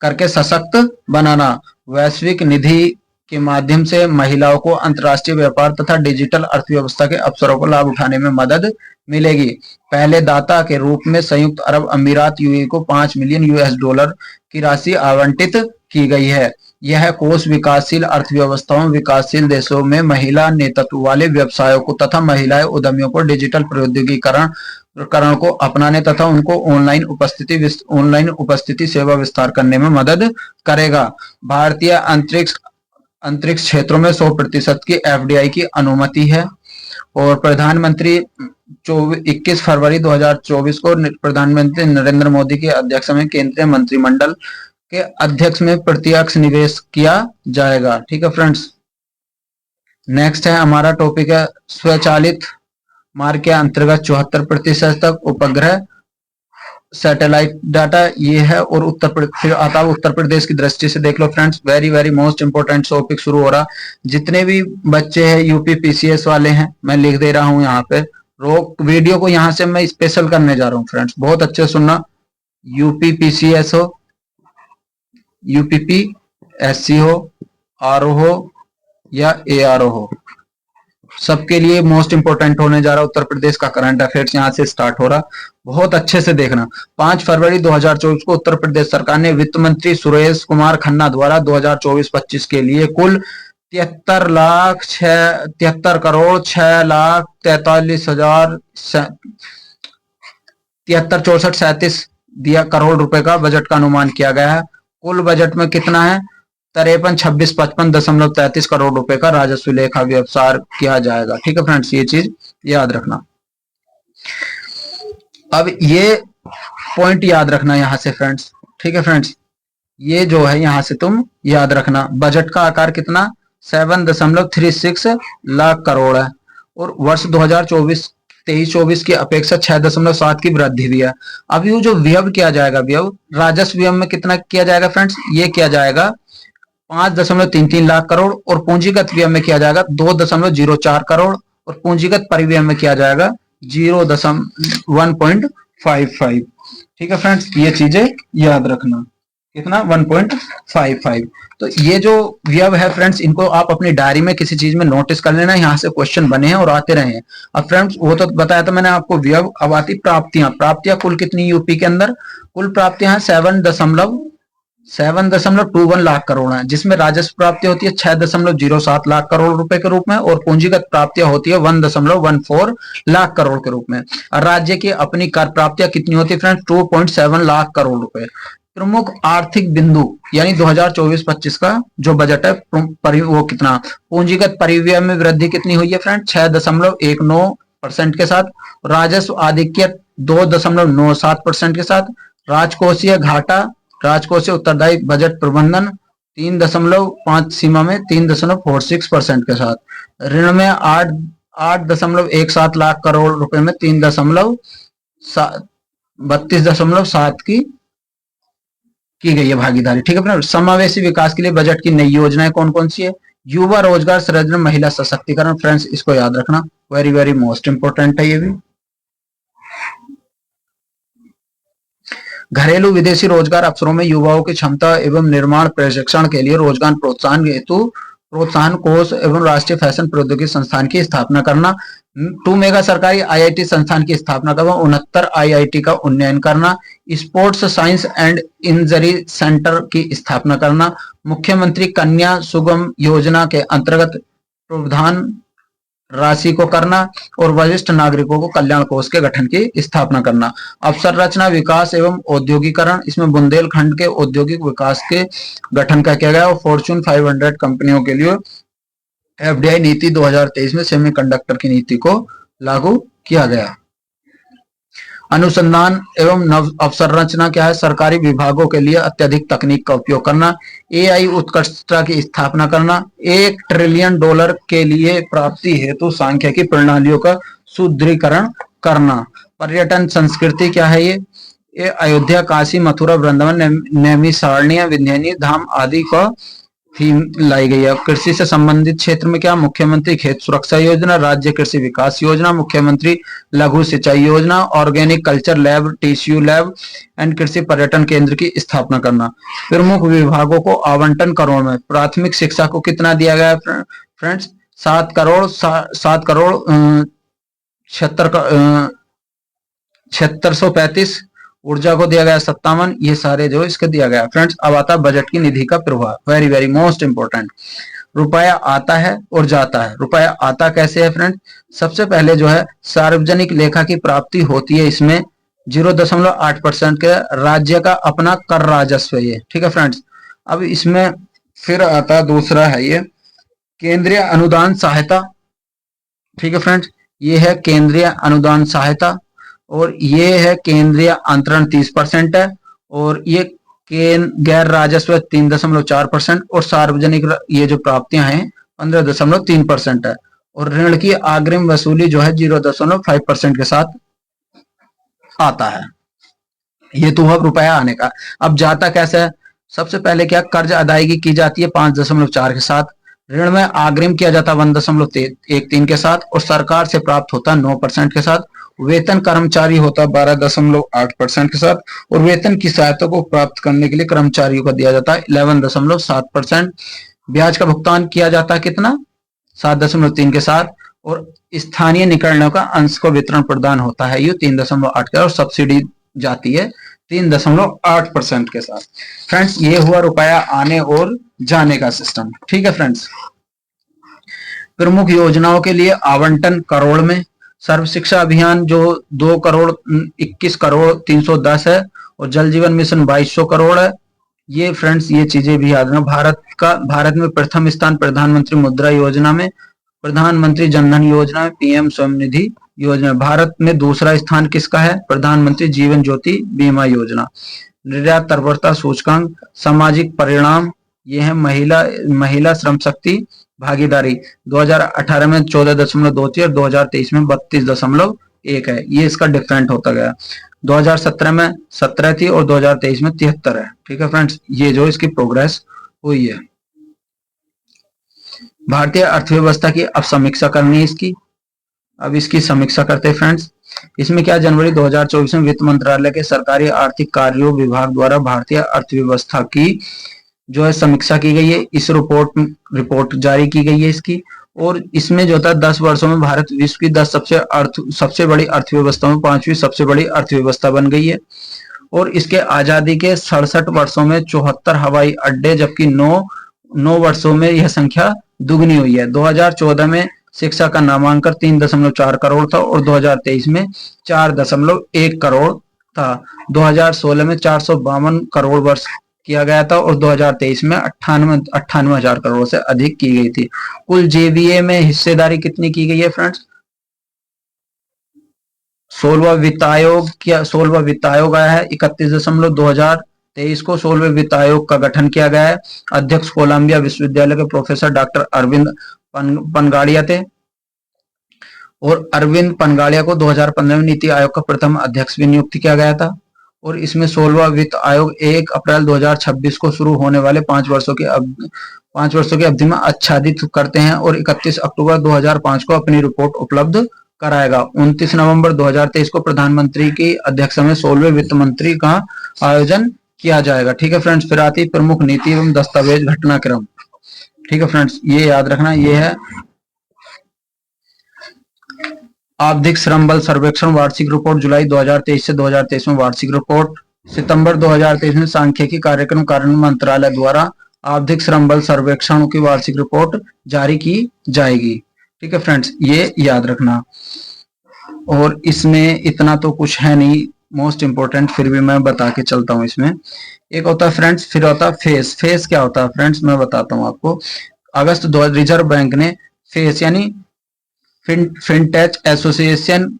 करके सशक्त बनाना। वैश्विक निधि के माध्यम से महिलाओं को अंतर्राष्ट्रीय व्यापार तथा डिजिटल अर्थव्यवस्था के अवसरों को लाभ उठाने में मदद मिलेगी। पहले दाता के रूप में संयुक्त अरब अमीरात UAE को 5 मिलियन US डॉलर की राशि आवंटित की गई है। यह कोष विकासशील अर्थव्यवस्थाओं, विकासशील देशों में महिला नेतृत्व वाले व्यवसायों को तथा महिला उद्यमियों को डिजिटल प्रौद्योगिकीकरण को अपनाने तथा उनको ऑनलाइन उपस्थिति सेवा विस्तार करने में मदद करेगा। भारतीय अंतरिक्ष क्षेत्रों में 100% की FDI की अनुमति है। और प्रधानमंत्री 21 फरवरी 2024 को प्रधानमंत्री नरेंद्र मोदी की अध्यक्ष में केंद्रीय मंत्रिमंडल के अध्यक्ष में प्रत्यक्ष निवेश किया जाएगा। ठीक है फ्रेंड्स, नेक्स्ट है हमारा टॉपिक है स्वचालित मार्ग के अंतर्गत 74% तक उपग्रह सैटेलाइट डाटा, ये है। और फिर आता है उत्तर प्रदेश की दृष्टि से देख लो friends, very very most important topic शुरू हो रहा। जितने भी बच्चे हैं UP PCS वाले हैं, मैं लिख दे रहा हूं यहाँ पे, रोक वीडियो को यहाँ से मैं स्पेशल करने जा रहा हूँ फ्रेंड्स, बहुत अच्छे सुनना। UP PCS हो, UPPSC हो, RO हो या ARO हो, सबके लिए मोस्ट इंपोर्टेंट होने जा रहा। उत्तर प्रदेश का करंट अफेयर्स यहाँ से स्टार्ट हो रहा, बहुत अच्छे से देखना। 5 फरवरी 2024 को उत्तर प्रदेश सरकार ने वित्त मंत्री सुरेश कुमार खन्ना द्वारा 2024-25 के लिए कुल 73 करोड़ 6,43,000 73,64,37 करोड़ रुपए का बजट का अनुमान किया गया है। कुल बजट में कितना है? 53,56,55.33 करोड़ रुपए का राजस्व लेखा व्यवहार किया जाएगा। ठीक है फ्रेंड्स, ये चीज याद रखना। अब ये पॉइंट याद रखना यहां से फ्रेंड्स। ठीक है फ्रेंड्स, ये जो है यहां से तुम याद रखना, बजट का आकार कितना 7.36 लाख करोड़ है और वर्ष 2023-24 की अपेक्षा 6.7 की वृद्धि भी है। अब ये जो व्यय किया जाएगा, व्यय राजस्व व्यय में कितना किया जाएगा फ्रेंड्स? ये किया जाएगा 5.33 लाख करोड़ और पूंजीगत व्यय में किया जाएगा 2.04 करोड़ और पूंजीगत परिव्यय में किया जाएगा 1.55। ठीक है फ्रेंड्स, ये चीजें याद रखना, कितना 1.55। तो ये जो व्यय है फ्रेंड्स, इनको आप अपनी डायरी में किसी चीज में नोटिस कर लेना, यहाँ से क्वेश्चन बने हैं और आते रहे हैं। अब फ्रेंड्स वो तो बताया था मैंने आपको व्यय। अब आती प्राप्तियां कुल कितनी यूपी के अंदर? कुल प्राप्तियां 7.21 लाख करोड़ है, जिसमें राजस्व प्राप्ति होती है 6.07 लाख करोड़ रुपए के रूप में और पूंजीगत प्राप्तियां होती है 1.14 लाख करोड़ के रूप में। और राज्य की अपनी कर प्राप्तियां कितनी होती है फ्रेंड्स? 2.7 लाख करोड़ रुपए। प्रमुख आर्थिक बिंदु यानी 2024-25 का जो बजट है वो कितना? पूंजीगत परिव्यय में वृद्धि कितनी हुई है फ्रेंड? 6.19% के साथ। राजस्व आधिक्य 2.97% के साथ। राजकोषीय घाटा, राजकोषीय उत्तरदायी बजट प्रबंधन 3.5 सीमा में 3.46% के साथ। ऋण में 8.17 लाख करोड़ रुपए में 3.32.7 की गई है भागीदारी। ठीक है अपना। समावेशी विकास के लिए बजट की नई योजनाएं कौन कौन सी है? युवा रोजगार सृजन, महिला सशक्तिकरण। फ्रेंड्स इसको याद रखना, वेरी वेरी मोस्ट इंपोर्टेंट है ये भी। घरेलू विदेशी रोजगार अवसरों में युवाओं की क्षमता एवं निर्माण प्रशिक्षण के लिए रोजगार प्रोत्साहन हेतु प्रोत्साहन कोष एवं राष्ट्रीय फैशन प्रौद्योगिकी संस्थान की स्थापना करना, 2 मेगा सरकारी आईआईटी संस्थान की स्थापना करना, 69 आईआईटी का उन्नयन करना, sports science and injury centre की स्थापना करना, मुख्यमंत्री कन्या सुगम योजना के अंतर्गत प्रावधान राशि को करना और वरिष्ठ नागरिकों को कल्याण कोष के गठन की स्थापना करना। अवसंरचना विकास एवं औद्योगिकरण, इसमें बुंदेलखंड के औद्योगिक विकास के गठन का किया गया और फॉर्च्यून 500 कंपनियों के लिए एफडीआई नीति 2023 में सेमीकंडक्टर की नीति को लागू किया गया। अनुसंधान एवं नव अवसंरचना क्या है? सरकारी विभागों के लिए अत्यधिक तकनीक का उपयोग करना, एआई उत्कृष्टता की स्थापना करना, $1 ट्रिलियन के लिए प्राप्ति हेतु सांख्यिकी प्रणालियों का सुदृढ़ीकरण करना। पर्यटन संस्कृति क्या है? ये अयोध्या, काशी, मथुरा, वृंदावन, नैमिषारण्य, विंध्याचल धाम आदि का थीम लाई गई है। कृषि से संबंधित क्षेत्र में क्या? मुख्यमंत्री खेत सुरक्षा योजना, राज्य कृषि विकास योजना, मुख्यमंत्री लघु सिंचाई योजना, organic culture lab, TCU lab and कृषि पर्यटन केंद्र की स्थापना करना। प्रमुख विभागों को आवंटन करोड़ में, प्राथमिक शिक्षा को कितना दिया गया है फ्रेंड्स? 7 करोड़ 7635, ऊर्जा को दिया गया 57, ये सारे जो इसके दिया गया। फ्रेंड्स अब आता है बजट की निधि का प्रवाह, वेरी वेरी मोस्ट इंपोर्टेंट। रुपया आता है और जाता है। रुपया आता कैसे है फ्रेंड्स? सबसे पहले जो है सार्वजनिक लेखा की प्राप्ति होती है, इसमें 0.8% के राज्य का अपना कर राजस्व ये, ठीक है फ्रेंड्स। अब इसमें फिर आता दूसरा है ये केंद्रीय अनुदान सहायता, ठीक है फ्रेंड्स, ये है केंद्रीय अनुदान सहायता और ये है केंद्रीय अंतरण 30% है और ये गैर राजस्व 3.4% और सार्वजनिक ये जो प्राप्तियां हैं 15.3% है और ऋण की अग्रिम वसूली जो है 0.5% के साथ आता है। ये तो हुआ रुपया आने का। अब जाता कैसे है? सबसे पहले क्या कर्ज अदायगी की जाती है 5.4 के साथ, ऋण में अग्रिम किया जाता है 1.13 के साथ और सरकार से प्राप्त होता है 9% के साथ, वेतन कर्मचारी होता है 12.8% के साथ और वेतन की सहायता को प्राप्त करने के लिए कर्मचारियों को दिया जाता है 11.7%। ब्याज का भुगतान किया जाता है कितना? 7.3 के साथ और स्थानीय निकायों का अंश को वितरण प्रदान होता है ये 3.8 का और सब्सिडी जाती है 3.8% के साथ। फ्रेंड्स ये हुआ रुपया आने और जाने का सिस्टम, ठीक है फ्रेंड्स। प्रमुख योजनाओं के लिए आवंटन करोड़ में, सर्व शिक्षा अभियान जो 2,21,310 है और जल जीवन मिशन 2200 करोड़ है। ये फ्रेंड्स ये चीजें भी याद रखना। भारत में प्रथम स्थान प्रधानमंत्री मुद्रा योजना में, प्रधानमंत्री जनधन योजना में, पीएम स्वनिधि योजना। भारत में दूसरा स्थान किसका है? प्रधानमंत्री जीवन ज्योति बीमा योजना। निर्यात तत्परता सूचकांक, सामाजिक परिणाम, ये है महिला श्रम शक्ति भागीदारी 2018 में 14.2 थी और 2023 में 32.1 है। ये इसका डिफरेंट होता गया। 2017 में 17 थी और 2023 में 73 है, ठीक है फ्रेंड्स। ये जो इसकी प्रोग्रेस हुई है। भारतीय अर्थव्यवस्था की अब समीक्षा करनी है इसकी। अब इसकी समीक्षा करते हैं फ्रेंड्स। इसमें क्या जनवरी 2024 में वित्त मंत्रालय के सरकारी आर्थिक कार्यों विभाग द्वारा भारतीय अर्थव्यवस्था की जो है समीक्षा की गई है। इस रिपोर्ट जारी की गई है इसकी और इसमें जो था 10 वर्षों में भारत विश्व की 10 सबसे बड़ी अर्थव्यवस्थाओं में 5वीं सबसे बड़ी अर्थव्यवस्था बन गई है और इसके आजादी के 67 वर्षों में 74 हवाई अड्डे जबकि 9 वर्षों में यह संख्या दुगनी हुई है। 2014 में शिक्षा का नामांकन 3.4 करोड़ था और 2023 में 4.1 करोड़ था। 2016 में 452 करोड़ वर्ष किया गया था और 2023 में 98,000 करोड़ से अधिक की गई थी। कुल जेबीए में हिस्सेदारी कितनी की गई है फ्रेंड्स? 16वां वित्त आयोग आया है 31/2023 को 16वें वित्त आयोग का गठन किया गया है। अध्यक्ष कोलंबिया विश्वविद्यालय के प्रोफेसर डॉक्टर अरविंद पनगाड़िया थे और अरविंद पनगाड़िया को 2015 में नीति आयोग का प्रथम अध्यक्ष भी नियुक्त किया गया था और इसमें 16वां वित्त आयोग 1 अप्रैल 2026 को शुरू होने वाले 5 वर्षों की अवधि में आच्छादित करते हैं और 31 अक्टूबर 2005 को अपनी रिपोर्ट उपलब्ध कराएगा। 29 नवंबर 2023 को प्रधानमंत्री की अध्यक्षता में 16वें वित्त मंत्री का आयोजन किया जाएगा, ठीक है फ्रेंड्स। फिर आती प्रमुख नीति एवं दस्तावेज घटनाक्रम। ठीक है फ्रेंड्स, ये याद रखना। ये है आवधिक श्रम बल सर्वेक्षण वार्षिक रिपोर्ट जुलाई 2023 से 2023 में वार्षिक रिपोर्ट। सितंबर 2023 में सांख्यिकी कार्यक्रम कार्यान्वयन मंत्रालय द्वारा आवधिक श्रम बल सर्वेक्षण की वार्षिक रिपोर्ट जारी की जाएगी। ठीक है फ्रेंड्स, ये याद रखना। और इसमें इतना तो कुछ है नहीं मोस्ट इंपोर्टेंट, फिर भी मैं बता के चलता हूं। इसमें एक होता है फ्रेंड्स, फिर होता है फेस। फेस क्या होता है फ्रेंड्स, मैं बताता हूं आपको। अगस्त 2000 रिजर्व बैंक ने फेस यानी fintech association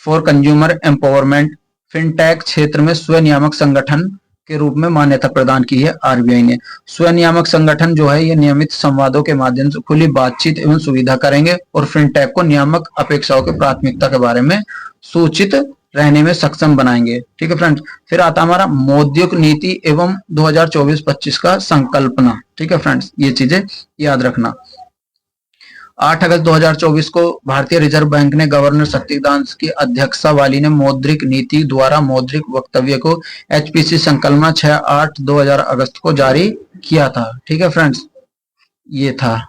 for consumer empowerment, fintech क्षेत्र में स्वनियामक संगठन के रूप में मान्यता प्रदान की है आरबीआई ने। स्वनियामक संगठन जो है ये नियमित संवादों के माध्यम से खुली बातचीत एवं सुविधा करेंगे और फिनटेक को नियामक अपेक्षाओं की प्राथमिकता के बारे में सूचित रहने में सक्षम बनाएंगे। ठीक है फ्रेंड्स, फिर आता हमारा मौद्रिक नीति एवं 2024-25 का संकल्पना। ठीक है फ्रेंड्स, ये चीजें याद रखना। 8 अगस्त 2024 को भारतीय रिजर्व बैंक ने गवर्नर शक्तिकांत की अध्यक्षता वाली ने मौद्रिक नीति द्वारा मौद्रिक वक्तव्य को एचपीसी संकल्पना 6/8/2000 अगस्त को जारी किया था। ठीक है फ्रेंड्स, ये था।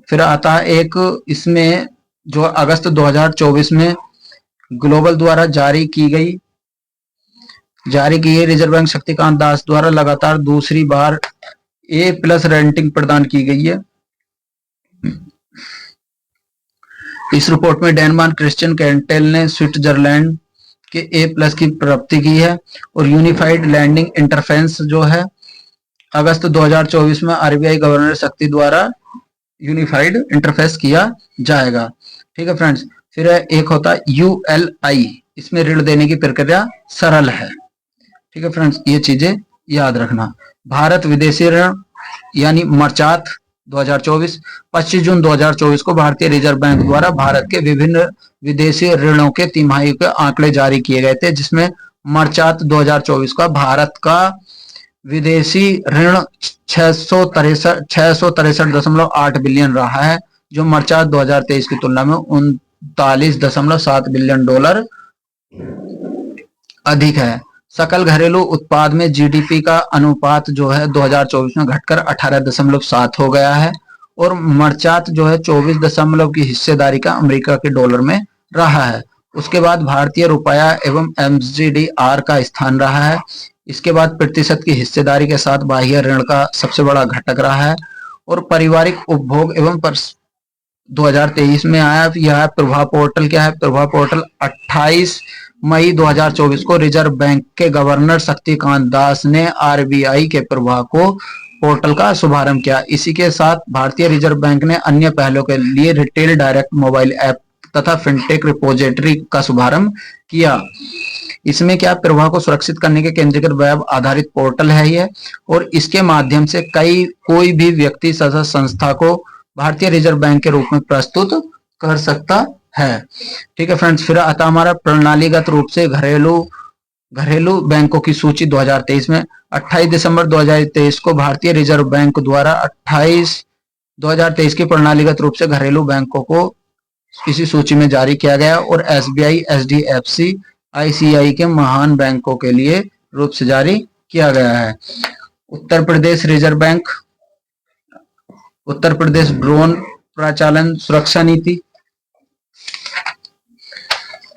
फिर आता है एक इसमें जो अगस्त 2024 में ग्लोबल द्वारा जारी की गई रिजर्व बैंक शक्तिकांत दास द्वारा लगातार दूसरी बार A+ रेटिंग प्रदान की गई है। इस रिपोर्ट में डेनमार्क क्रिश्चियन कैंटेल ने स्विट्जरलैंड के A+ की प्राप्ति की है। और यूनिफाइड लैंडिंग इंटरफेस जो है अगस्त 2024 में आरबीआई गवर्नर शक्ति द्वारा यूनिफाइड इंटरफेस किया जाएगा। ठीक है फ्रेंड्स, फिर एक होता है ULI, इसमें ऋण देने की प्रक्रिया सरल है। ठीक है फ्रेंड्स, ये चीजें याद रखना। भारत विदेशी ऋण यानी मर्चात 2024, 25 जून 2024 को भारतीय रिजर्व बैंक द्वारा भारत के विभिन्न विदेशी ऋणों के तिमाही के आंकड़े जारी किए गए थे, जिसमें मर्चात 2024 का भारत का विदेशी ऋण 663.8 बिलियन रहा है, जो मर्चात 2023 की तुलना में 39.7 बिलियन डॉलर अधिक है। सकल घरेलू उत्पाद में जीडीपी का अनुपात जो है 2024 में घटकर 18.7 हो गया है। और मर्चात जो है 24 की हिस्सेदारी का अमेरिका के डॉलर में रहा है। उसके बाद भारतीय रुपया एवं एमजीडीआर का स्थान रहा है। इसके बाद प्रतिशत की हिस्सेदारी के साथ बाह्य ऋण का सबसे बड़ा घटक रहा है। और पारिवारिक उपभोग एवं 2023 में आया यह प्रभाव पोर्टल। क्या है प्रभाव पोर्टल? 28 मई 2024 को रिजर्व बैंक के गवर्नर शक्तिकांत दास ने आरबीआई के प्रभाव को पोर्टल का शुभारंभ किया। इसी के साथ भारतीय रिजर्व बैंक ने अन्य पहलों के लिए रिटेल डायरेक्ट मोबाइल ऐप तथा फिनटेक रिपोजिटरी का शुभारंभ किया। इसमें क्या प्रवाह को सुरक्षित करने के केंद्रीकृत वेब आधारित पोर्टल है ये, और इसके माध्यम से कोई भी व्यक्ति तथा संस्था को भारतीय रिजर्व बैंक के रूप में प्रस्तुत कर सकता है। ठीक है फ्रेंड्स, फिर आता हमारा प्रणालीगत रूप से घरेलू बैंकों की सूची 2023 में 28 दिसंबर 2023 को भारतीय रिजर्व बैंक द्वारा 2023 की प्रणालीगत रूप से घरेलू बैंकों को इसी सूची में जारी किया गया। और एसबीआई, एचडीएफसी, आईसीआई के महान बैंकों के लिए रूप से जारी किया गया है। Uttar Pradesh reserve bank, Uttar Pradesh drone प्रचालन सुरक्षा नीति।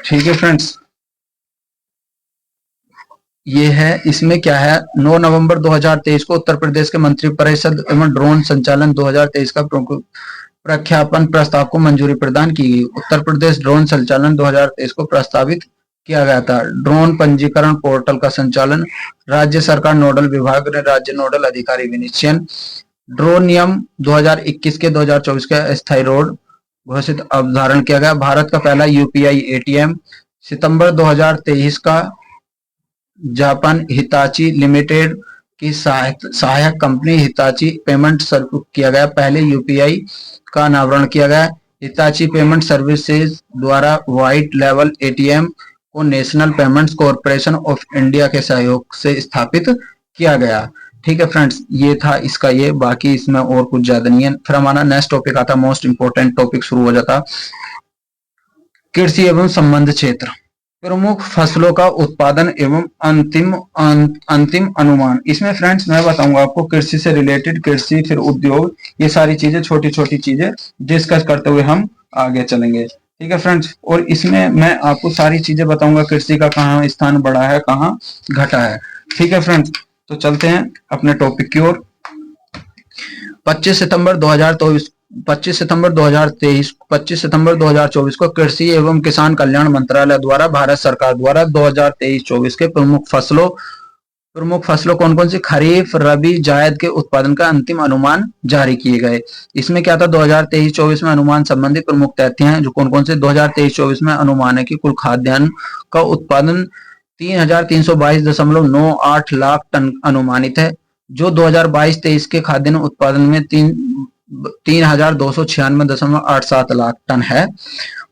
ठीक है फ्रेंड्स, ये है। इसमें क्या है 9 नवंबर 2023 को उत्तर प्रदेश के मंत्रिपरिषद एवं ड्रोन संचालन 2023 का प्रख्यापन प्रस्ताव को मंजूरी प्रदान की गई। उत्तर प्रदेश ड्रोन संचालन 2023 को प्रस्तावित किया गया था। ड्रोन पंजीकरण पोर्टल का संचालन राज्य सरकार नोडल विभाग ने राज्य नोडल अधिकारी विनिश्चयन। ड्रोन नियम 2021 के 2024 का अस्थायी रोड घोषित अवधारण किया गया। भारत का पहला यूपीआई एटीएम सितंबर 2023 का जापान हिताची लिमिटेड की सहायक कंपनी हिताची पेमेंट सर्विस किया गया। पहले यूपीआई का अनावरण किया गया। हिताची पेमेंट सर्विसेज द्वारा व्हाइट लेवल एटीएम को national payments corporation of India के सहयोग से स्थापित किया गया। ठीक है फ्रेंड्स, ये था इसका ये, बाकी इसमें और कुछ ज्यादा नहीं है। फिर हमारा नेक्स्ट टॉपिक आता, मोस्ट इंपोर्टेंट टॉपिक शुरू हो जाता, कृषि एवं संबंध क्षेत्र। प्रमुख फसलों का उत्पादन एवं अंतिम अनुमान। इसमें फ्रेंड्स मैं बताऊंगा आपको कृषि से रिलेटेड, कृषि फिर उद्योग, ये सारी चीजें छोटी छोटी चीजें डिस्कस करते हुए हम आगे चलेंगे। ठीक है फ्रेंड्स, और इसमें मैं आपको सारी चीजें बताऊंगा कृषि का कहाँ स्थान बढ़ा है, कहाँ घटा है। ठीक है फ्रेंड्स, तो चलते हैं अपने टॉपिक की ओर। 25 सितंबर 2023 25 सितंबर 2023 25 सितंबर 2024 को कृषि एवं किसान कल्याण मंत्रालय द्वारा भारत सरकार द्वारा 2023-24 के प्रमुख फसलों कौन कौन सी खरीफ, रबी, जायद के उत्पादन का अंतिम अनुमान जारी किए गए। इसमें क्या था, 2023-24 में अनुमान संबंधी प्रमुख तथ्य हैं जो कौन कौन से। 2023-24 में अनुमान है कि कुल खाद्यान्न का उत्पादन 3,322.98 लाख टन अनुमानित है, जो 2022-23 के खाद्यान्न उत्पादन में 3,296.87 लाख टन है।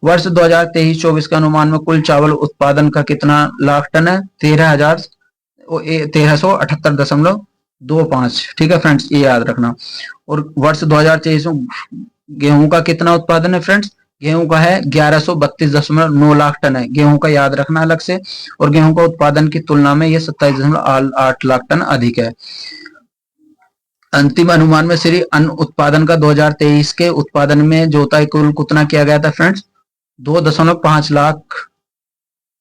वर्ष 2023-24 के अनुमान में कुल चावल उत्पादन का कितना लाख टन है, 13,178.25। ठीक है फ्रेंड्स, ये याद रखना। और वर्ष 2023 में गेहूं का कितना उत्पादन है फ्रेंड्स, गेहूं का है 1132.9 लाख टन है, गेहूं का याद रखना अलग से। और गेहूं का उत्पादन की तुलना में ये 27.8 लाख टन अधिक है। अंतिम अनुमान में श्री अन्न उत्पादन का 2023 के उत्पादन में जो था कुल कितना किया गया था फ्रेंड्स, 2.5 लाख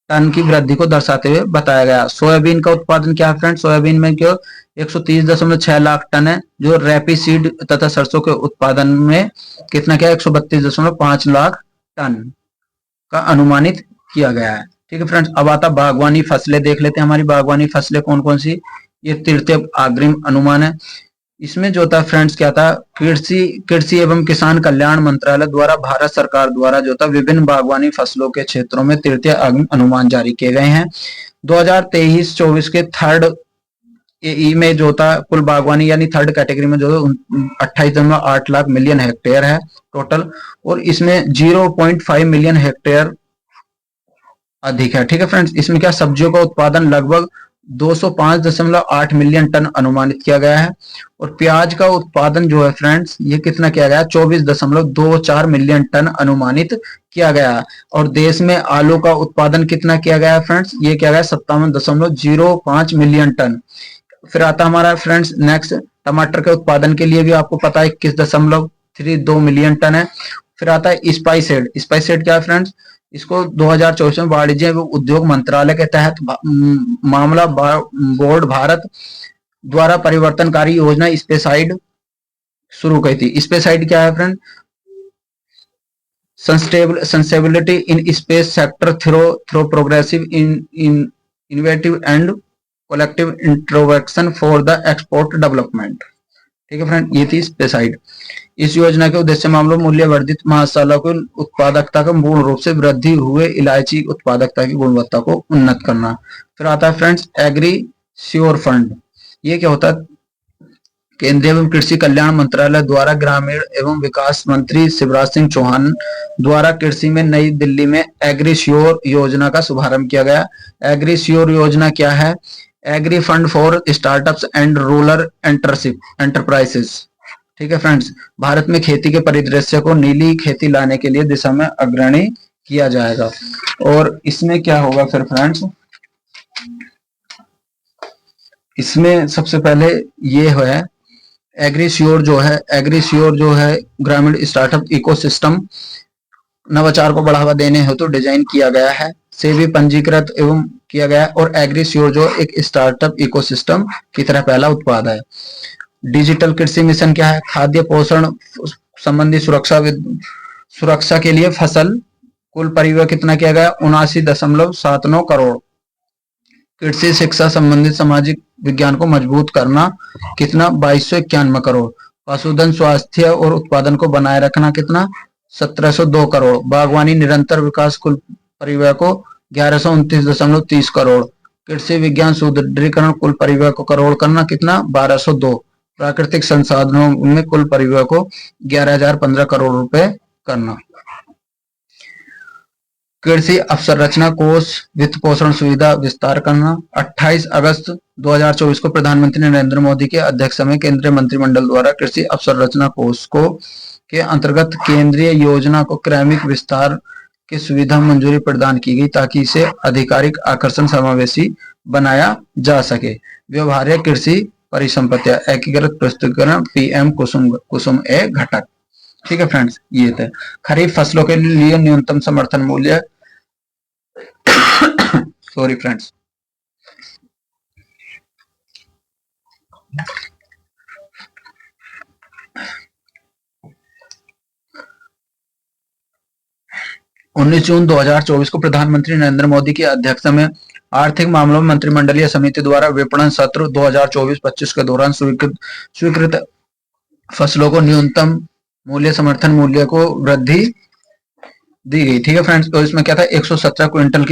टन की वृद्धि को दर्शाते हुए बताया गया। सोयाबीन का उत्पादन क्या है फ्रेंड्स, सोयाबीन में क्यों 130.6 लाख टन है, जो रैपीसीड तथा सरसों के उत्पादन में कितना क्या 132.5 लाख टन का अनुमानित किया गया है। ठीक है फ्रेंड्स, अब आता बागवानी फसलें देख लेते हैं। हमारी बागवानी फसलें कौन कौन सी, ये तृतीय अग्रिम अनुमान है। इसमें जो था फ्रेंड्स क्या था, कृषि एवं किसान कल्याण मंत्रालय द्वारा भारत सरकार द्वारा जो था विभिन्न बागवानी फसलों के क्षेत्रों में तृतीय अग्रिम अनुमान जारी किए गए हैं। 2023-24 के थर्ड ई में जो था कुल बागवानी यानी थर्ड कैटेगरी में जो 28.8 लाख मिलियन हेक्टेयर है टोटल, और इसमें 0.5 मिलियन हेक्टेयर अधिक है। ठीक है फ्रेंड्स, इसमें क्या सब्जियों का उत्पादन लगभग 205.8 मिलियन टन अनुमानित किया गया है। और प्याज का उत्पादन जो है फ्रेंड्स ये कितना किया गया है, 24.24 मिलियन टन अनुमानित किया गया है। और देश में आलू का उत्पादन कितना किया गया है फ्रेंड्स, ये किया गया 57.05 मिलियन टन। फिर आता हमारा फ्रेंड्स नेक्स्ट, टमाटर के उत्पादन के लिए भी आपको पता है 21.32 मिलियन टन है। फिर आता है स्पाइसजेड। स्पाइसजेड क्या है फ्रेंड्स, इसको 2024 में वाणिज्य एवं उद्योग मंत्रालय के तहत मामला बोर्ड भारत द्वारा परिवर्तनकारी योजना स्पेसाइड शुरू की थी। स्पेसाइड क्या है friend, sustainability in space sector through progressive innovative and collective intervention for the export development. ठीक है फ्रेंड, ये थी स्पेसाइड। इस योजना के उद्देश्य मामलों मूल्य वर्धित मसाला की उत्पादकता का पूर्ण रूप से वृद्धि हुए इलायची उत्पादकता की गुणवत्ता को उन्नत करना। फिर आता है फ्रेंड्स एग्री श्योर फंड। ये क्या होता है, केंद्रीय एवं कृषि कल्याण मंत्रालय द्वारा ग्रामीण एवं विकास मंत्री शिवराज सिंह चौहान द्वारा कृषि में नई दिल्ली में एग्री श्योर योजना का शुभारंभ किया गया। एग्री श्योर योजना क्या है, agri fund for startups and rural enterprises. ठीक है फ्रेंड्स, भारत में खेती के परिदृश्य को नीली खेती लाने के लिए दिशा में अग्रणी किया जाएगा। और इसमें क्या होगा फिर फ्रेंड्स, इसमें सबसे पहले ये है एग्री श्योर जो है ग्रामीण स्टार्टअप इकोसिस्टम नवाचार को बढ़ावा देने हेतु डिजाइन किया गया है, से भी पंजीकृत एवं किया गया। और एग्री श्योर जो एक स्टार्टअप इकोसिस्टम की तरह पहला उत्पाद है। डिजिटल कृषि मिशन क्या है, खाद्य पोषण संबंधी सुरक्षा के लिए फसल कुल परिव्यय कितना किया गया 79.79 करोड़। कृषि शिक्षा संबंधित सामाजिक विज्ञान को मजबूत करना कितना 2291 करोड़। पशुधन स्वास्थ्य और उत्पादन को बनाए रखना कितना 1702 करोड़। बागवानी निरंतर विकास कुल परिव्यय को 1129.30 करोड़। कृषि विज्ञान सुदृढ़ीकरण कुल परिव्यय को करोड़ करना कितना 1202। प्राकृतिक संसाधनों में कुल परिव्यय को 11,015 करोड़ रुपए करना। कृषि अवसंरचना कोष वित्त पोषण सुविधा विस्तार करना। 28 अगस्त 2024 को प्रधानमंत्री नरेंद्र मोदी के अध्यक्षता में केंद्रीय मंत्रिमंडल द्वारा कृषि अवसंरचना कोष को के अंतर्गत केंद्रीय योजना को क्रमिक विस्तार की सुविधा मंजूरी प्रदान की गई ताकि इसे आधिकारिक आकर्षण समावेशी बनाया जा सके। व्यवहार्य कृषि परिसंपत्तियां एकीकृत प्रस्तुतिकरण पीएम कुसुम कुसुम ए घटक। ठीक है फ्रेंड्स, ये थे खरीफ फसलों के लिए न्यूनतम समर्थन मूल्य। Sorry friends. उन्नीस जून 2024 को प्रधानमंत्री नरेंद्र मोदी की अध्यक्षता में आर्थिक मामलों में मंत्रिमंडलीय समिति द्वारा विपणन सत्र 2024-25 के दौरान स्वीकृत फसलों को न्यूनतम मूल्य समर्थन मूल्य को वृद्धि दी गई। ठीक है फ्रेंड्स, तो इसमें क्या था, 117 क्विंटल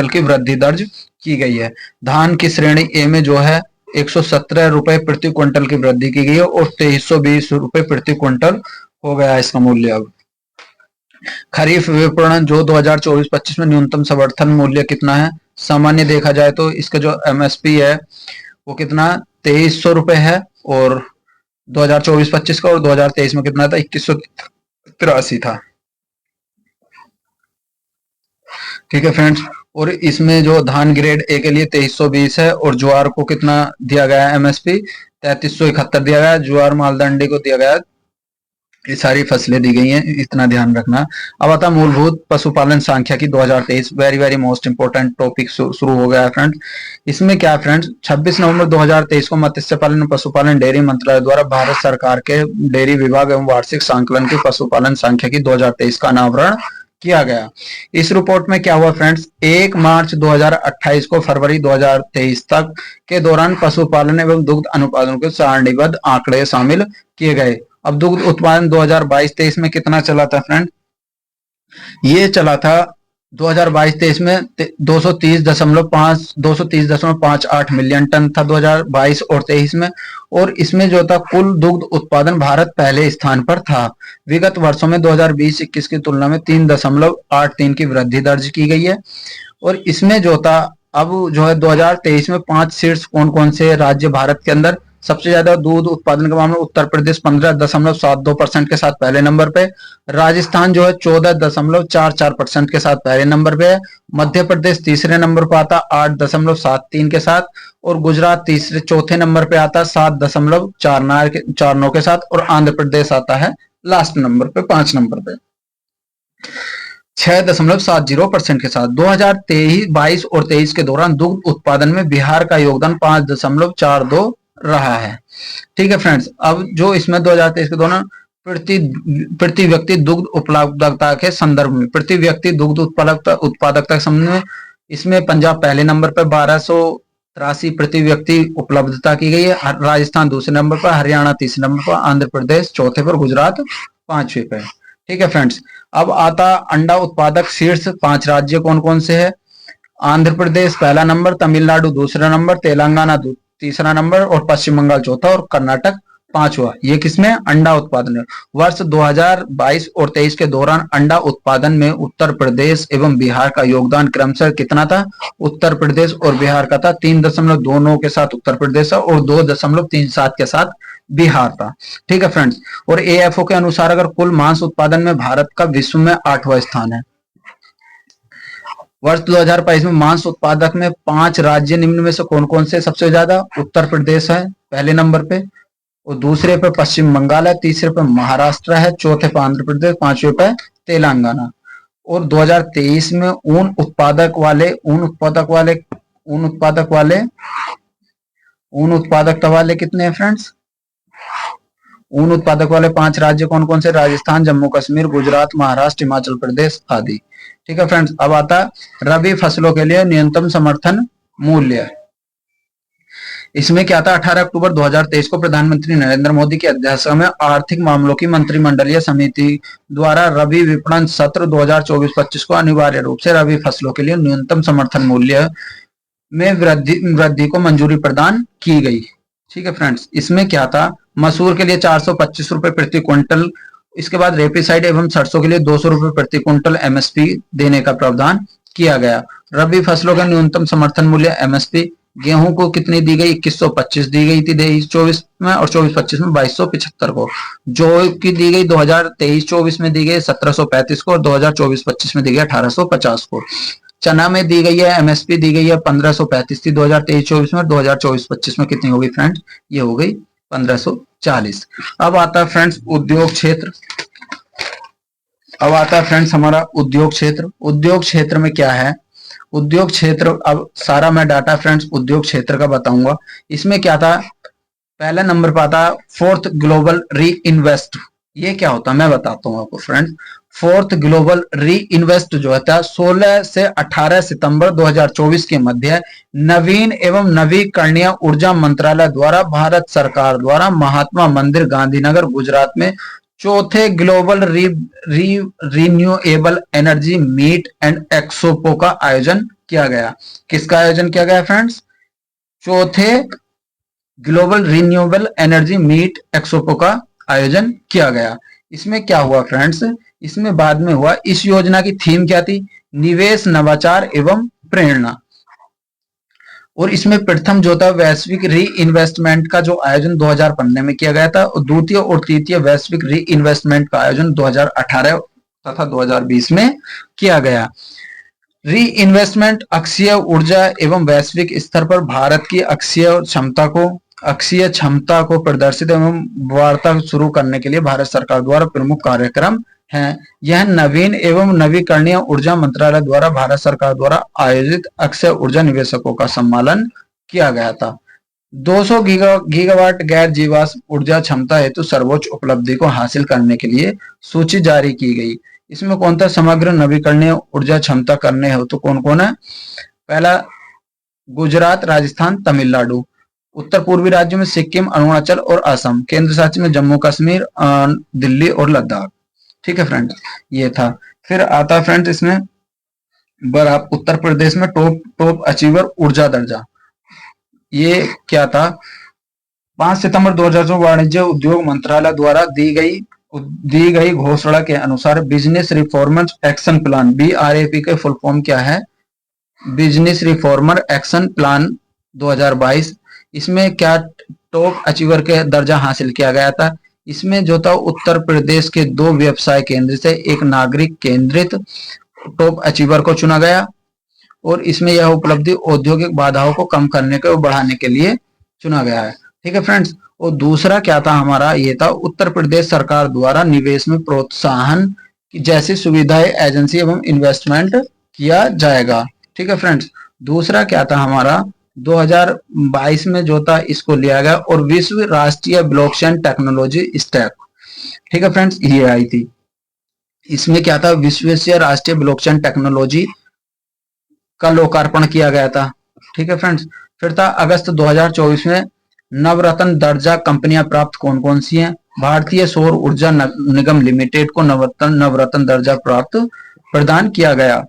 की वृद्धि दर्ज की गई है। धान की श्रेणी ए में जो है 117 रुपए प्रति क्विंटल की वृद्धि की गई है और 2320 रुपए प्रति क्विंटल हो गया इसका मूल्य। अब खरीफ विपणन जो 2024-25 में न्यूनतम समर्थन मूल्य कितना है, सामान्य देखा जाए तो इसका जो एमएसपी है वो कितना 2300 रुपए है और 2024-25 का, और 2023 में कितना था 2183 था। ठीक है फ्रेंड्स, और इसमें जो धान ग्रेड ए के लिए 2320 है और ज्वार को कितना दिया गया है एमएसपी 3371 दिया गया है, ज्वार मालदंडी को दिया गया है। ये सारी फसलें दी गई हैं, इतना ध्यान रखना। अब आता मूलभूत पशुपालन सांख्यिकी 2023, very very most important topic शुरू हो गया है फ्रेंड। इसमें क्या फ्रेंड्स, 26 नवंबर 2023 को मत्स्य पालन और पशुपालन डेयरी मंत्रालय द्वारा भारत सरकार के डेयरी विभाग एवं वार्षिक संकलन की पशुपालन सांख्यिकी 2023 का अनावरण किया गया। इस रिपोर्ट में क्या हुआ फ्रेंड्स, 1 मार्च 2028 को फरवरी 2023 तक के दौरान पशुपालन एवं दुग्ध अनुपालन के सारणीबद्ध आंकड़े शामिल किए गए। अब दुग्ध उत्पादन 2022-23 में कितना चला था फ्रेंड, ये चला था 2022-23 में 230.58 मिलियन टन था 2022 और 23 में, और इसमें जो था कुल दुग्ध उत्पादन भारत पहले स्थान पर था। विगत वर्षों में 2020-21 की तुलना में 3.83 की वृद्धि दर्ज की गई है। और इसमें जो था अब जो है 2023 में 5 शीर्ष कौन कौन से राज्य भारत के अंदर सबसे ज्यादा दूध उत्पादन के मामले में उत्तर प्रदेश 15.72% के साथ पहले नंबर पे, राजस्थान जो है 14.44% के साथ पहले नंबर पे है, मध्य प्रदेश तीसरे नंबर पर आता 8.73 के साथ, और गुजरात चौथे नंबर पे आता 7.49 के साथ, और आंध्र प्रदेश आता है लास्ट नंबर पे 5 नंबर पे 6.70% के साथ। 2023-22 और 23 के दौरान दुग्ध उत्पादन में बिहार का योगदान 5.42 रहा है। ठीक है फ्रेंड्स, अब जो इसमें 2023 के दौरान प्रति व्यक्ति दुग्ध उपलब्धता के संदर्भ में, प्रति व्यक्ति दुग्ध उत्पादकता के संबंध में इसमें पंजाब पहले नंबर पर 1283 प्रति व्यक्ति उपलब्धता की गई है, राजस्थान दूसरे नंबर पर, हरियाणा तीसरे नंबर पर, आंध्र प्रदेश चौथे पर, गुजरात 5वें पर। ठीक है फ्रेंड्स, अब आता अंडा उत्पादक शीर्ष 5 राज्य कौन कौन से है, आंध्र प्रदेश पहला नंबर, तमिलनाडु दूसरा नंबर, तेलंगाना तीसरा नंबर, और पश्चिम बंगाल चौथा, और कर्नाटक 5वां। ये किसमें अंडा उत्पादन है। वर्ष 2022 और 23 के दौरान अंडा उत्पादन में उत्तर प्रदेश एवं बिहार का योगदान क्रमशः कितना था, उत्तर प्रदेश और बिहार का था 3.29 के साथ उत्तर प्रदेश और 2.37 के साथ बिहार था। ठीक है फ्रेंड्स, और एएफओ के अनुसार अगर कुल मांस उत्पादन में भारत का विश्व में 8वां स्थान है। वर्ष 2022 में मांस उत्पादक में 5 राज्य निम्न में से कौन कौन से सबसे ज्यादा, उत्तर प्रदेश है पहले नंबर पे, और दूसरे पे पश्चिम बंगाल है, तीसरे पे महाराष्ट्र है, चौथे पे आंध्र प्रदेश, 5वें पे तेलंगाना। और 2023 में ऊन उत्पादकता वाले कितने हैं फ्रेंड्स, ऊन उत्पादक वाले 5 राज्य कौन कौन से, राजस्थान, जम्मू कश्मीर, गुजरात, महाराष्ट्र, हिमाचल प्रदेश आदि। ठीक है फ्रेंड्स, अब आता रबी फसलों के लिए न्यूनतम समर्थन मूल्य। इसमें क्या था, 18 अक्टूबर 2023 को प्रधानमंत्री नरेंद्र मोदी की अध्यक्षता में आर्थिक मामलों की मंत्रिमंडलीय समिति द्वारा रबी विपणन सत्र 2024-25 को अनिवार्य रूप से रबी फसलों के लिए न्यूनतम समर्थन मूल्य में वृद्धि को मंजूरी प्रदान की गई। ठीक है फ्रेंड्स, इसमें क्या था, मसूर के लिए 425 रुपए प्रति क्विंटल, इसके बाद रेपिसाइड एवं सरसों के लिए 200 रुपए प्रति क्विंटल एमएसपी देने का प्रावधान किया गया। रबी फसलों का न्यूनतम समर्थन मूल्य एमएसपी गेहूं को कितनी दी गई, 2125 दी गई थी 23-24 में, और 24-25 में 2275 को। जौ की दी गई 2023-24 में दी गई 1735 को, और 2024-25 में दी गई 1850 को। चना में दी गई है, एमएसपी दी गई है 1535 थी 2023-24 में, 2024-25 में कितनी हो गई फ्रेंड्स, ये हो गई 1540। अब आता है फ्रेंड्स उद्योग क्षेत्र। अब आता है फ्रेंड्स हमारा उद्योग क्षेत्र। उद्योग क्षेत्र में क्या है, उद्योग क्षेत्र, अब सारा मैं डाटा फ्रेंड्स उद्योग क्षेत्र का बताऊंगा। इसमें क्या था, पहले नंबर पर आता फोर्थ ग्लोबल री इन्वेस्ट। ये क्या होता है मैं बताता हूँ आपको फ्रेंड्स। फोर्थ ग्लोबल री इन्वेस्ट जो होता है 16 से 18 सितंबर 2024 के मध्य नवीन एवं नवीकरणीय ऊर्जा मंत्रालय द्वारा भारत सरकार द्वारा महात्मा मंदिर गांधीनगर गुजरात में चौथे global renewable energy meet and expo का आयोजन किया गया। किसका आयोजन किया गया फ्रेंड्स, चौथे global renewable energy meet expo का आयोजन किया गया। इसमें क्या हुआ फ्रेंड्स, इसमें बाद में हुआ, इस योजना की थीम क्या थी, निवेश नवाचार एवं प्रेरणा। और इसमें प्रथम जो था वैश्विक री इन्वेस्टमेंट का जो आयोजन 2015 में किया गया था, और द्वितीय और तृतीय वैश्विक री इन्वेस्टमेंट का आयोजन 2018 तथा 2020 में किया गया। री इन्वेस्टमेंट अक्षीय ऊर्जा एवं वैश्विक स्तर पर भारत की अक्षीय क्षमता को प्रदर्शित एवं वार्ता शुरू करने के लिए भारत सरकार द्वारा प्रमुख कार्यक्रम है। यह नवीन एवं नवीकरणीय ऊर्जा मंत्रालय द्वारा भारत सरकार द्वारा आयोजित अक्षय ऊर्जा निवेशकों का सम्मेलन किया गया था। 200 गीगावाट गैर जीवाश्म ऊर्जा क्षमता हेतु सर्वोच्च उपलब्धि को हासिल करने के लिए सूची जारी की गई। इसमें कौन था, समग्र नवीकरणीय ऊर्जा क्षमता करने हो तो कौन कौन है, पहला गुजरात, राजस्थान, तमिलनाडु। उत्तर पूर्वी राज्यों में सिक्किम, अरुणाचल और असम। केंद्र शासित में जम्मू कश्मीर, दिल्ली और लद्दाख। ठीक है फ्रेंड्स, ये था। फिर आता है फ्रेंड्स इसमें उत्तर प्रदेश में टॉप अचीवर ऊर्जा दर्जा। ये क्या था, 5 सितंबर 2024 वाणिज्य उद्योग मंत्रालय द्वारा दी गई घोषणा के अनुसार business reformer action plan, BRAP के फुल फॉर्म क्या है, बिजनेस रिफॉर्मर एक्शन प्लान 2022। इसमें क्या टॉप अचीवर के दर्जा हासिल किया गया था। इसमें जो था उत्तर प्रदेश के 2 व्यवसाय केंद्र से एक नागरिक केंद्रित टॉप अचीवर को चुना गया, और इसमें यह उपलब्धि औद्योगिक बाधाओं को कम करने के और बढ़ाने के लिए चुना गया है। ठीक है फ्रेंड्स, और दूसरा क्या था हमारा, ये था उत्तर प्रदेश सरकार द्वारा निवेश में प्रोत्साहन की जैसी सुविधाएं एजेंसी एवं इन्वेस्टमेंट किया जाएगा। ठीक है फ्रेंड्स, दूसरा क्या था हमारा 2022 में जो था इसको लिया गया, और विश्व राष्ट्रीय ब्लॉकचेन टेक्नोलॉजी स्टैक। ठीक है फ्रेंड्स, ये आई थी। इसमें क्या था, विश्व राष्ट्रीय ब्लॉकचेन टेक्नोलॉजी का लोकार्पण किया गया था। ठीक है फ्रेंड्स, फिर था अगस्त 2024 में नवरत्न दर्जा कंपनियां प्राप्त कौन कौन सी हैं। भारतीय सौर ऊर्जा निगम लिमिटेड को नवरत्न दर्जा प्राप्त प्रदान किया गया।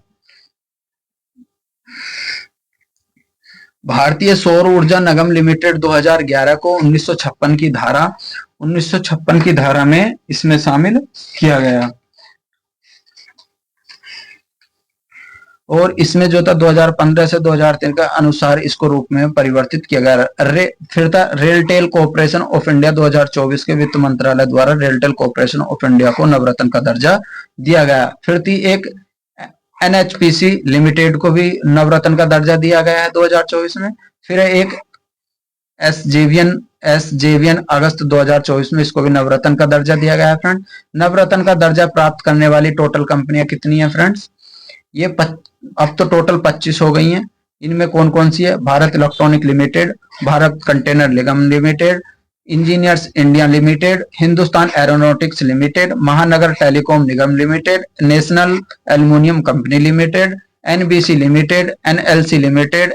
भारतीय सौर ऊर्जा निगम लिमिटेड 2011 को 1956 की धारा में इसमें शामिल किया गया, और इसमें जो था 2015 से 2003 का अनुसार इसको रूप में परिवर्तित किया गया। फिर था रेलटेल कॉर्पोरेशन ऑफ इंडिया 2024 के वित्त मंत्रालय द्वारा रेलटेल कॉर्पोरेशन ऑफ इंडिया को नवरत्न का दर्जा दिया गया। फिर थी एक NHPC लिमिटेड को भी नवरत्न का दर्जा दिया गया है 2024 में। फिर एक SJVN अगस्त 2024 में इसको भी नवरत्न का दर्जा दिया गया है फ्रेंड। नवरत्न का दर्जा प्राप्त करने वाली टोटल कंपनियां कितनी है फ्रेंड्स, ये अब तो टोटल 25 हो गई हैं। इनमें कौन कौन सी है, Bharat electronic limited, Bharat container Nigam limited, engineers India limited, Hindustan aeronautics limited, Mahanagar telecom Nigam limited, national aluminium company limited, NBC limited, NLC limited,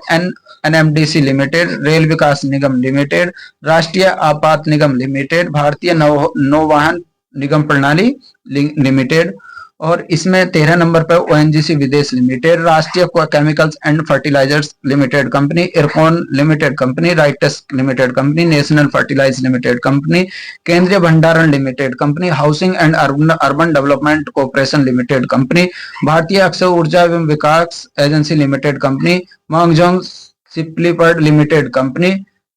NMDC limited, rail Vikas Nigam limited, राष्ट्रीय आपात निगम लिमिटेड, भारतीय नौवहन निगम प्रणाली लिमिटेड, और इसमें 13 नंबर पर ONGC Videsh limited, Rashtriya chemicals and fertilisers limited company, Ircon limited company, RITES limited company, national fertilise limited company, केंद्रीय भंडारण limited company, housing and urban development corporation limited company, भारतीय अक्षय ऊर्जा एवं विकास एजेंसी लिमिटेड कंपनी, मांगजोंग shipyard limited company,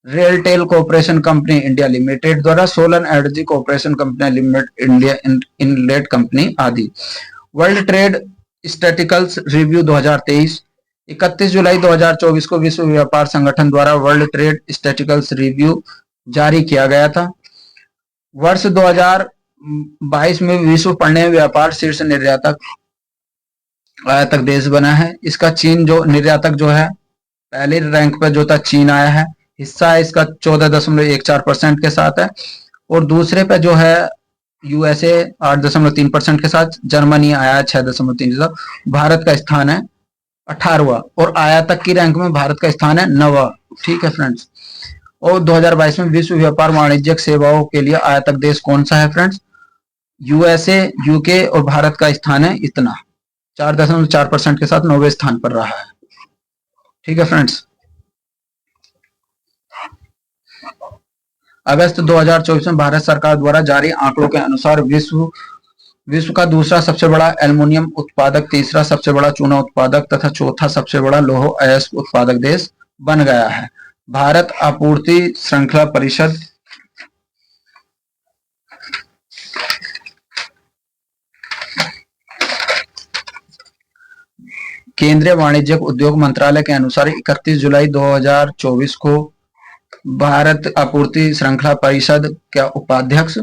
RailTel corporation company India limited द्वारा, solar energy corporation company limited India इनलेट कंपनी आदि। वर्ल्ड ट्रेड स्टैटिस्टिकल्स रिव्यू 2023, 31 जुलाई 2024 को विश्व व्यापार संगठन द्वारा वर्ल्ड ट्रेड स्टैटिस्टिकल्स रिव्यू जारी किया गया था। वर्ष 2022 में विश्व पण्य व्यापार शीर्ष निर्यातक आयातक देश बना है। इसका चीन जो निर्यातक जो है पहले रैंक पर जो था चीन आया है, हिस्सा है इसका 14.14% के साथ है, और दूसरे पे जो है यूएसए 8.3% के साथ, जर्मनी आया है 6.3। भारत का स्थान है 18वां, और आयातक की रैंक में भारत का स्थान है 9वां। ठीक है फ्रेंड्स। और 2022 में विश्व व्यापार वाणिज्यिक सेवाओं के लिए आयातक देश कौन सा है फ्रेंड्स? यूएसए, यूके और भारत का स्थान है इतना 4.4% के साथ 9वें स्थान पर रहा है। ठीक है फ्रेंड्स। अगस्त 2024 में भारत सरकार द्वारा जारी आंकड़ों के अनुसार विश्व का दूसरा सबसे बड़ा एल्युमिनियम उत्पादक, तीसरा सबसे बड़ा चूना उत्पादक तथा चौथा सबसे बड़ा लौह अयस्क उत्पादक देश बन गया है। भारत आपूर्ति श्रृंखला परिषद केंद्रीय वाणिज्यिक उद्योग मंत्रालय के अनुसार 31 जुलाई 2024 को भारत आपूर्ति श्रृंखला परिषद का उपाध्यक्ष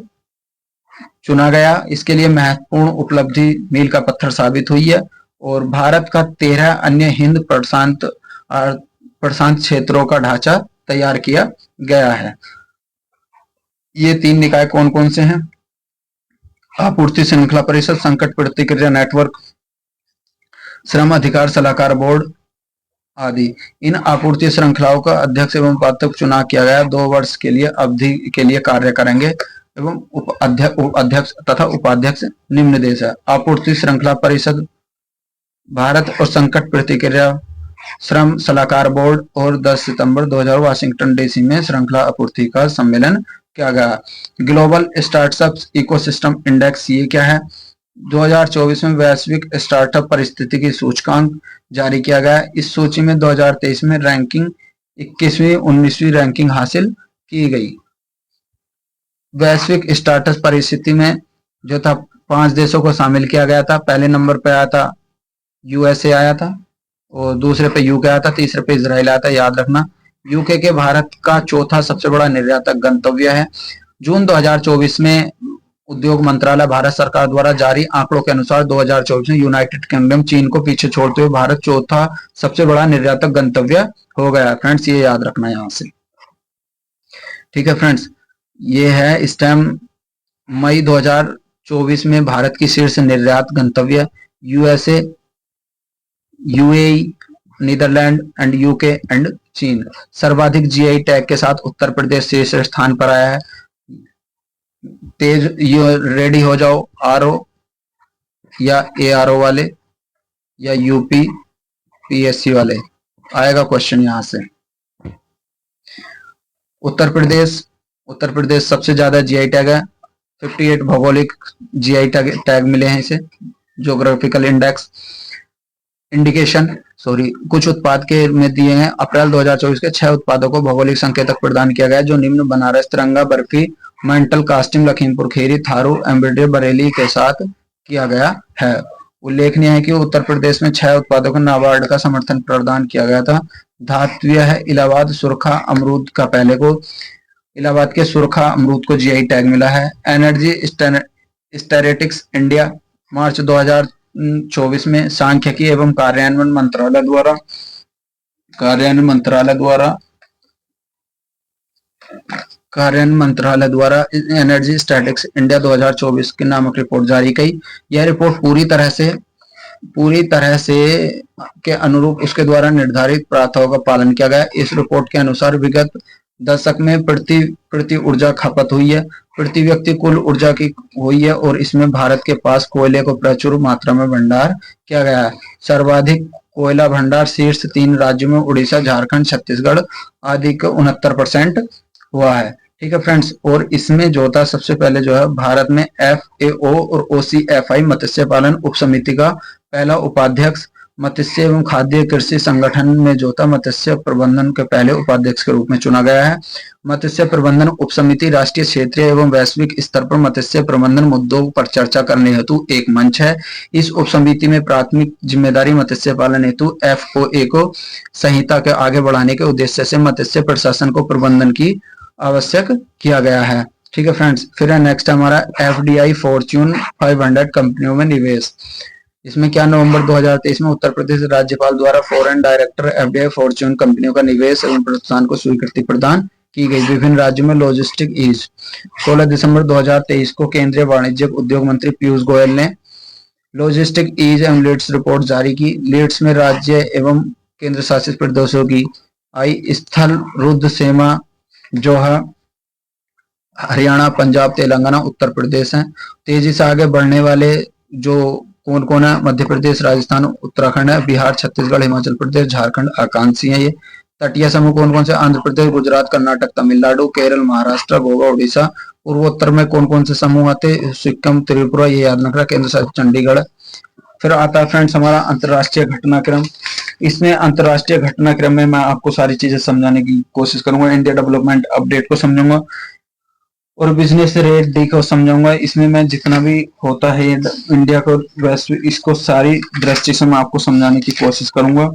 चुना गया। इसके लिए महत्वपूर्ण उपलब्धि मील का पत्थर साबित हुई है, और भारत का 13 अन्य हिंद प्रशांत क्षेत्रों का ढांचा तैयार किया गया है। ये 3 निकाय कौन कौन से हैं? आपूर्ति श्रृंखला परिषद, संकट प्रतिक्रिया नेटवर्क, श्रम अधिकार सलाहकार बोर्ड आदि। इन आपूर्ति श्रृंखलाओं का अध्यक्ष एवं उपाध्यक्ष चुनाव किया गया 2 वर्ष के लिए अवधि के लिए कार्य करेंगे, एवं अध्यक्ष तथा उपाध्यक्ष निम्न देश है: आपूर्ति श्रृंखला परिषद भारत, और संकट प्रतिक्रिया श्रम सलाहकार बोर्ड। और 10 सितंबर 2000 वाशिंगटन डीसी में श्रृंखला आपूर्ति का सम्मेलन किया गया। ग्लोबल स्टार्टअप इकोसिस्टम इंडेक्स ये क्या है? 2024 में वैश्विक स्टार्टअप परिस्थितिकी सूचकांक जारी किया गया। इस सूची में 2023 में रैंकिंग 21वीं 19वीं रैंकिंग हासिल की गई। वैश्विक स्टार्टअप परिस्थिति में जो था 5 देशों को शामिल किया गया था। पहले नंबर पे आया था यूएसए आया था, और दूसरे पे यूके आया था, तीसरे पे इजराइल आया था। याद रखना, यूके के भारत का चौथा सबसे बड़ा निर्यातक गंतव्य है। जून 2024 में उद्योग मंत्रालय भारत सरकार द्वारा जारी आंकड़ों के अनुसार 2024 में यूनाइटेड किंगडम चीन को पीछे छोड़ते हुए भारत चौथा सबसे बड़ा निर्यातक गंतव्य हो गया। फ्रेंड्स ये याद रखना यहाँ से। ठीक है फ्रेंड्स, ये है इस टाइम मई 2024 में भारत की शीर्ष निर्यात गंतव्य USA, UAE, Netherlands and UK and चीन। सर्वाधिक जीआई टैग के साथ उत्तर प्रदेश शीर्ष स्थान पर आया है। तेज रेडी हो जाओ आरओ या एआरओ वाले या यूपी पीएससी वाले, आएगा क्वेश्चन यहां से। उत्तर प्रदेश सबसे ज्यादा जीआई टैग है, 58 भौगोलिक जीआई टैग मिले हैं इसे। ज्योग्राफिकल इंडिकेशन कुछ उत्पाद के में दिए हैं। अप्रैल 2024 के 6 उत्पादों को भौगोलिक संकेतक प्रदान किया गया, जो निम्न: बनारस, तिरंगा, barfi, mental casting, Lakhimpur Kheri, Tharu, embroidery, Bareilly के साथ किया गया है। उल्लेखनीय है कि उत्तर प्रदेश में 6 उत्पादों को नाबार्ड का समर्थन प्रदान किया गया था। धातव्य है इलाहाबाद सुरखा अमरूद का पहले को इलाहाबाद के सुरखा अमरूद को जीआई टैग मिला है। एनर्जी स्टैटिस्टिक्स इंडिया मार्च 2024 में सांख्यिकी एवं कार्यान्वयन मंत्रालय द्वारा एनर्जी स्टैटिस्टिक्स इंडिया 2024 की नामक रिपोर्ट जारी की। यह रिपोर्ट पूरी तरह से के अनुरूप उसके द्वारा निर्धारित प्राथमिकताओं का पालन किया गया। इस रिपोर्ट के अनुसार विगत दशक में प्रति ऊर्जा खपत हुई है, प्रति व्यक्ति कुल ऊर्जा की हुई है, और इसमें भारत के पास कोयले को प्रचुर मात्रा में भंडार किया गया है। सर्वाधिक कोयला भंडार शीर्ष 3 राज्यों में उड़ीसा, झारखंड, छत्तीसगढ़ आदि का 69% हुआ है। ठीक है फ्रेंड्स, और इसमें जो था सबसे पहले जो है भारत में FAO और OCFI मत्स्य पालन उप समिति का पहला उपाध्यक्ष मत्स्य एवं खाद्य कृषि संगठन में जोता मत्स्य प्रबंधन के पहले उपाध्यक्ष के रूप में चुना गया है। मत्स्य प्रबंधन उपसमिति राष्ट्रीय, क्षेत्रीय एवं वैश्विक स्तर पर मत्स्य प्रबंधन मुद्दों पर चर्चा करने हेतु एक मंच है। इस उपसमिति में प्राथमिक जिम्मेदारी मत्स्य पालन हेतु FOA को संहिता के आगे बढ़ाने के उद्देश्य से मत्स्य प्रशासन को प्रबंधन की आवश्यक किया गया है। ठीक है फ्रेंड्स, फिर नेक्स्ट हमारा FDI फॉर्च्यून 500 कंपनियों में निवेश। इसमें क्या, नवंबर 2023 में उत्तर प्रदेश राज्यपाल द्वारा फॉरेन डायरेक्टर FDI फॉर्च्यून कंपनियों का निवेश एवं प्रोत्साहन को स्वीकृति प्रदान की गई। विभिन्न राज्यों में लॉजिस्टिक ईज। 16 दिसंबर 2023 को केंद्रीय वाणिज्यिक उद्योग मंत्री पीयूष गोयल ने लॉजिस्टिक ईज एवं लीड्स रिपोर्ट जारी की। लीड्स में राज्य एवं केंद्र शासित प्रदेशों की आई स्थल, रुद्र, सीमा, जोहा, हरियाणा, पंजाब, तेलंगाना, उत्तर प्रदेश हैं। तेजी से आगे बढ़ने वाले जो कौन कौन है, मध्य प्रदेश, राजस्थान, उत्तराखंड है, बिहार, छत्तीसगढ़, हिमाचल प्रदेश, झारखंड, आकांक्षी है ये। तटीय समूह कौन कौन से, आंध्र प्रदेश, गुजरात, कर्नाटक, तमिलनाडु, केरल, महाराष्ट्र, गोवा, उड़ीसा। पूर्वोत्तर में कौन कौन से समूह आते, सिक्किम, त्रिपुरा, ये याद रखना, केंद्र शासित चंडीगढ़। फिर आता है फ्रेंड्स हमारा अंतरराष्ट्रीय घटनाक्रम। इसमें अंतरराष्ट्रीय घटनाक्रम में मैं आपको सारी चीजें समझाने की कोशिश करूंगा। इंडिया डेवलपमेंट अपडेट को समझूंगा और बिजनेस रेट डी को समझाऊंगा। इसमें मैं जितना भी होता है इंडिया को वैश्विक, इसको सारी दृष्टि से मैं आपको समझाने की कोशिश करूंगा।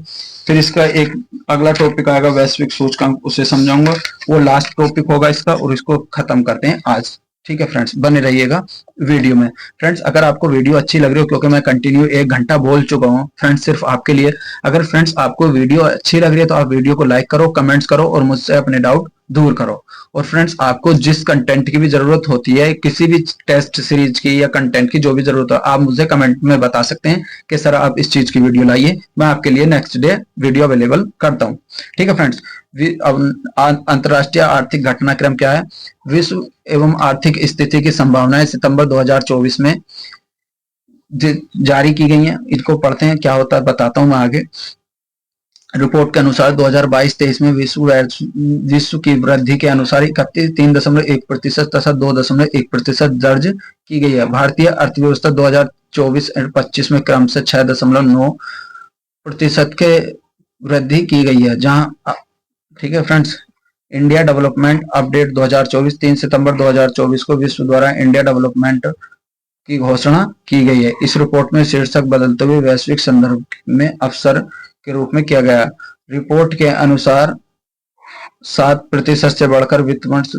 फिर इसका एक अगला टॉपिक आएगा वैश्विक सूचकांक, उसे समझाऊंगा, वो लास्ट टॉपिक होगा इसका, और इसको खत्म करते हैं आज। ठीक है फ्रेंड्स, बने रहिएगा वीडियो में। फ्रेंड्स अगर आपको वीडियो अच्छी लग रही हो, क्योंकि मैं कंटिन्यू 1 घंटा बोल चुका हूँ फ्रेंड्स सिर्फ आपके लिए, अगर फ्रेंड्स आपको वीडियो अच्छी लग रही है तो आप वीडियो को लाइक करो, कमेंट्स करो और मुझसे अपने डाउट दूर करो। और फ्रेंड्स आपको जिस कंटेंट की भी जरूरत होती है, किसी भी टेस्ट सीरीज की या कंटेंट की जो भी जरूरत हो, आप मुझे कमेंट में बता सकते हैं कि सर आप इस चीज की वीडियो लाइए, मैं आपके लिए नेक्स्ट डे वीडियो अवेलेबल करता हूँ। ठीक है फ्रेंड्स, अंतरराष्ट्रीय आर्थिक घटनाक्रम क्या है, विश्व एवं आर्थिक स्थिति की संभावनाएं सितंबर 2024 में जारी की गई हैं। इनको पढ़ते हैं, क्या होता है बताता हूं मैं आगे। रिपोर्ट के अनुसार 2022-23 में विश्व की वृद्धि के अनुसार 3.1% तथा 2.1% दर्ज की गई है। भारतीय अर्थव्यवस्था 2024-25 में क्रम से 6.9% के वृद्धि की गई है। जहां ठीक है फ्रेंड्स, इंडिया डेवलपमेंट अपडेट 2024 3 सितंबर 2024 को विश्व द्वारा इंडिया डेवलपमेंट की घोषणा की गई है। इस रिपोर्ट में शीर्षक बदलते हुए वैश्विक संदर्भ में अवसर के रूप में किया गया। रिपोर्ट के अनुसार 7% से बढ़कर वित्त वर्ष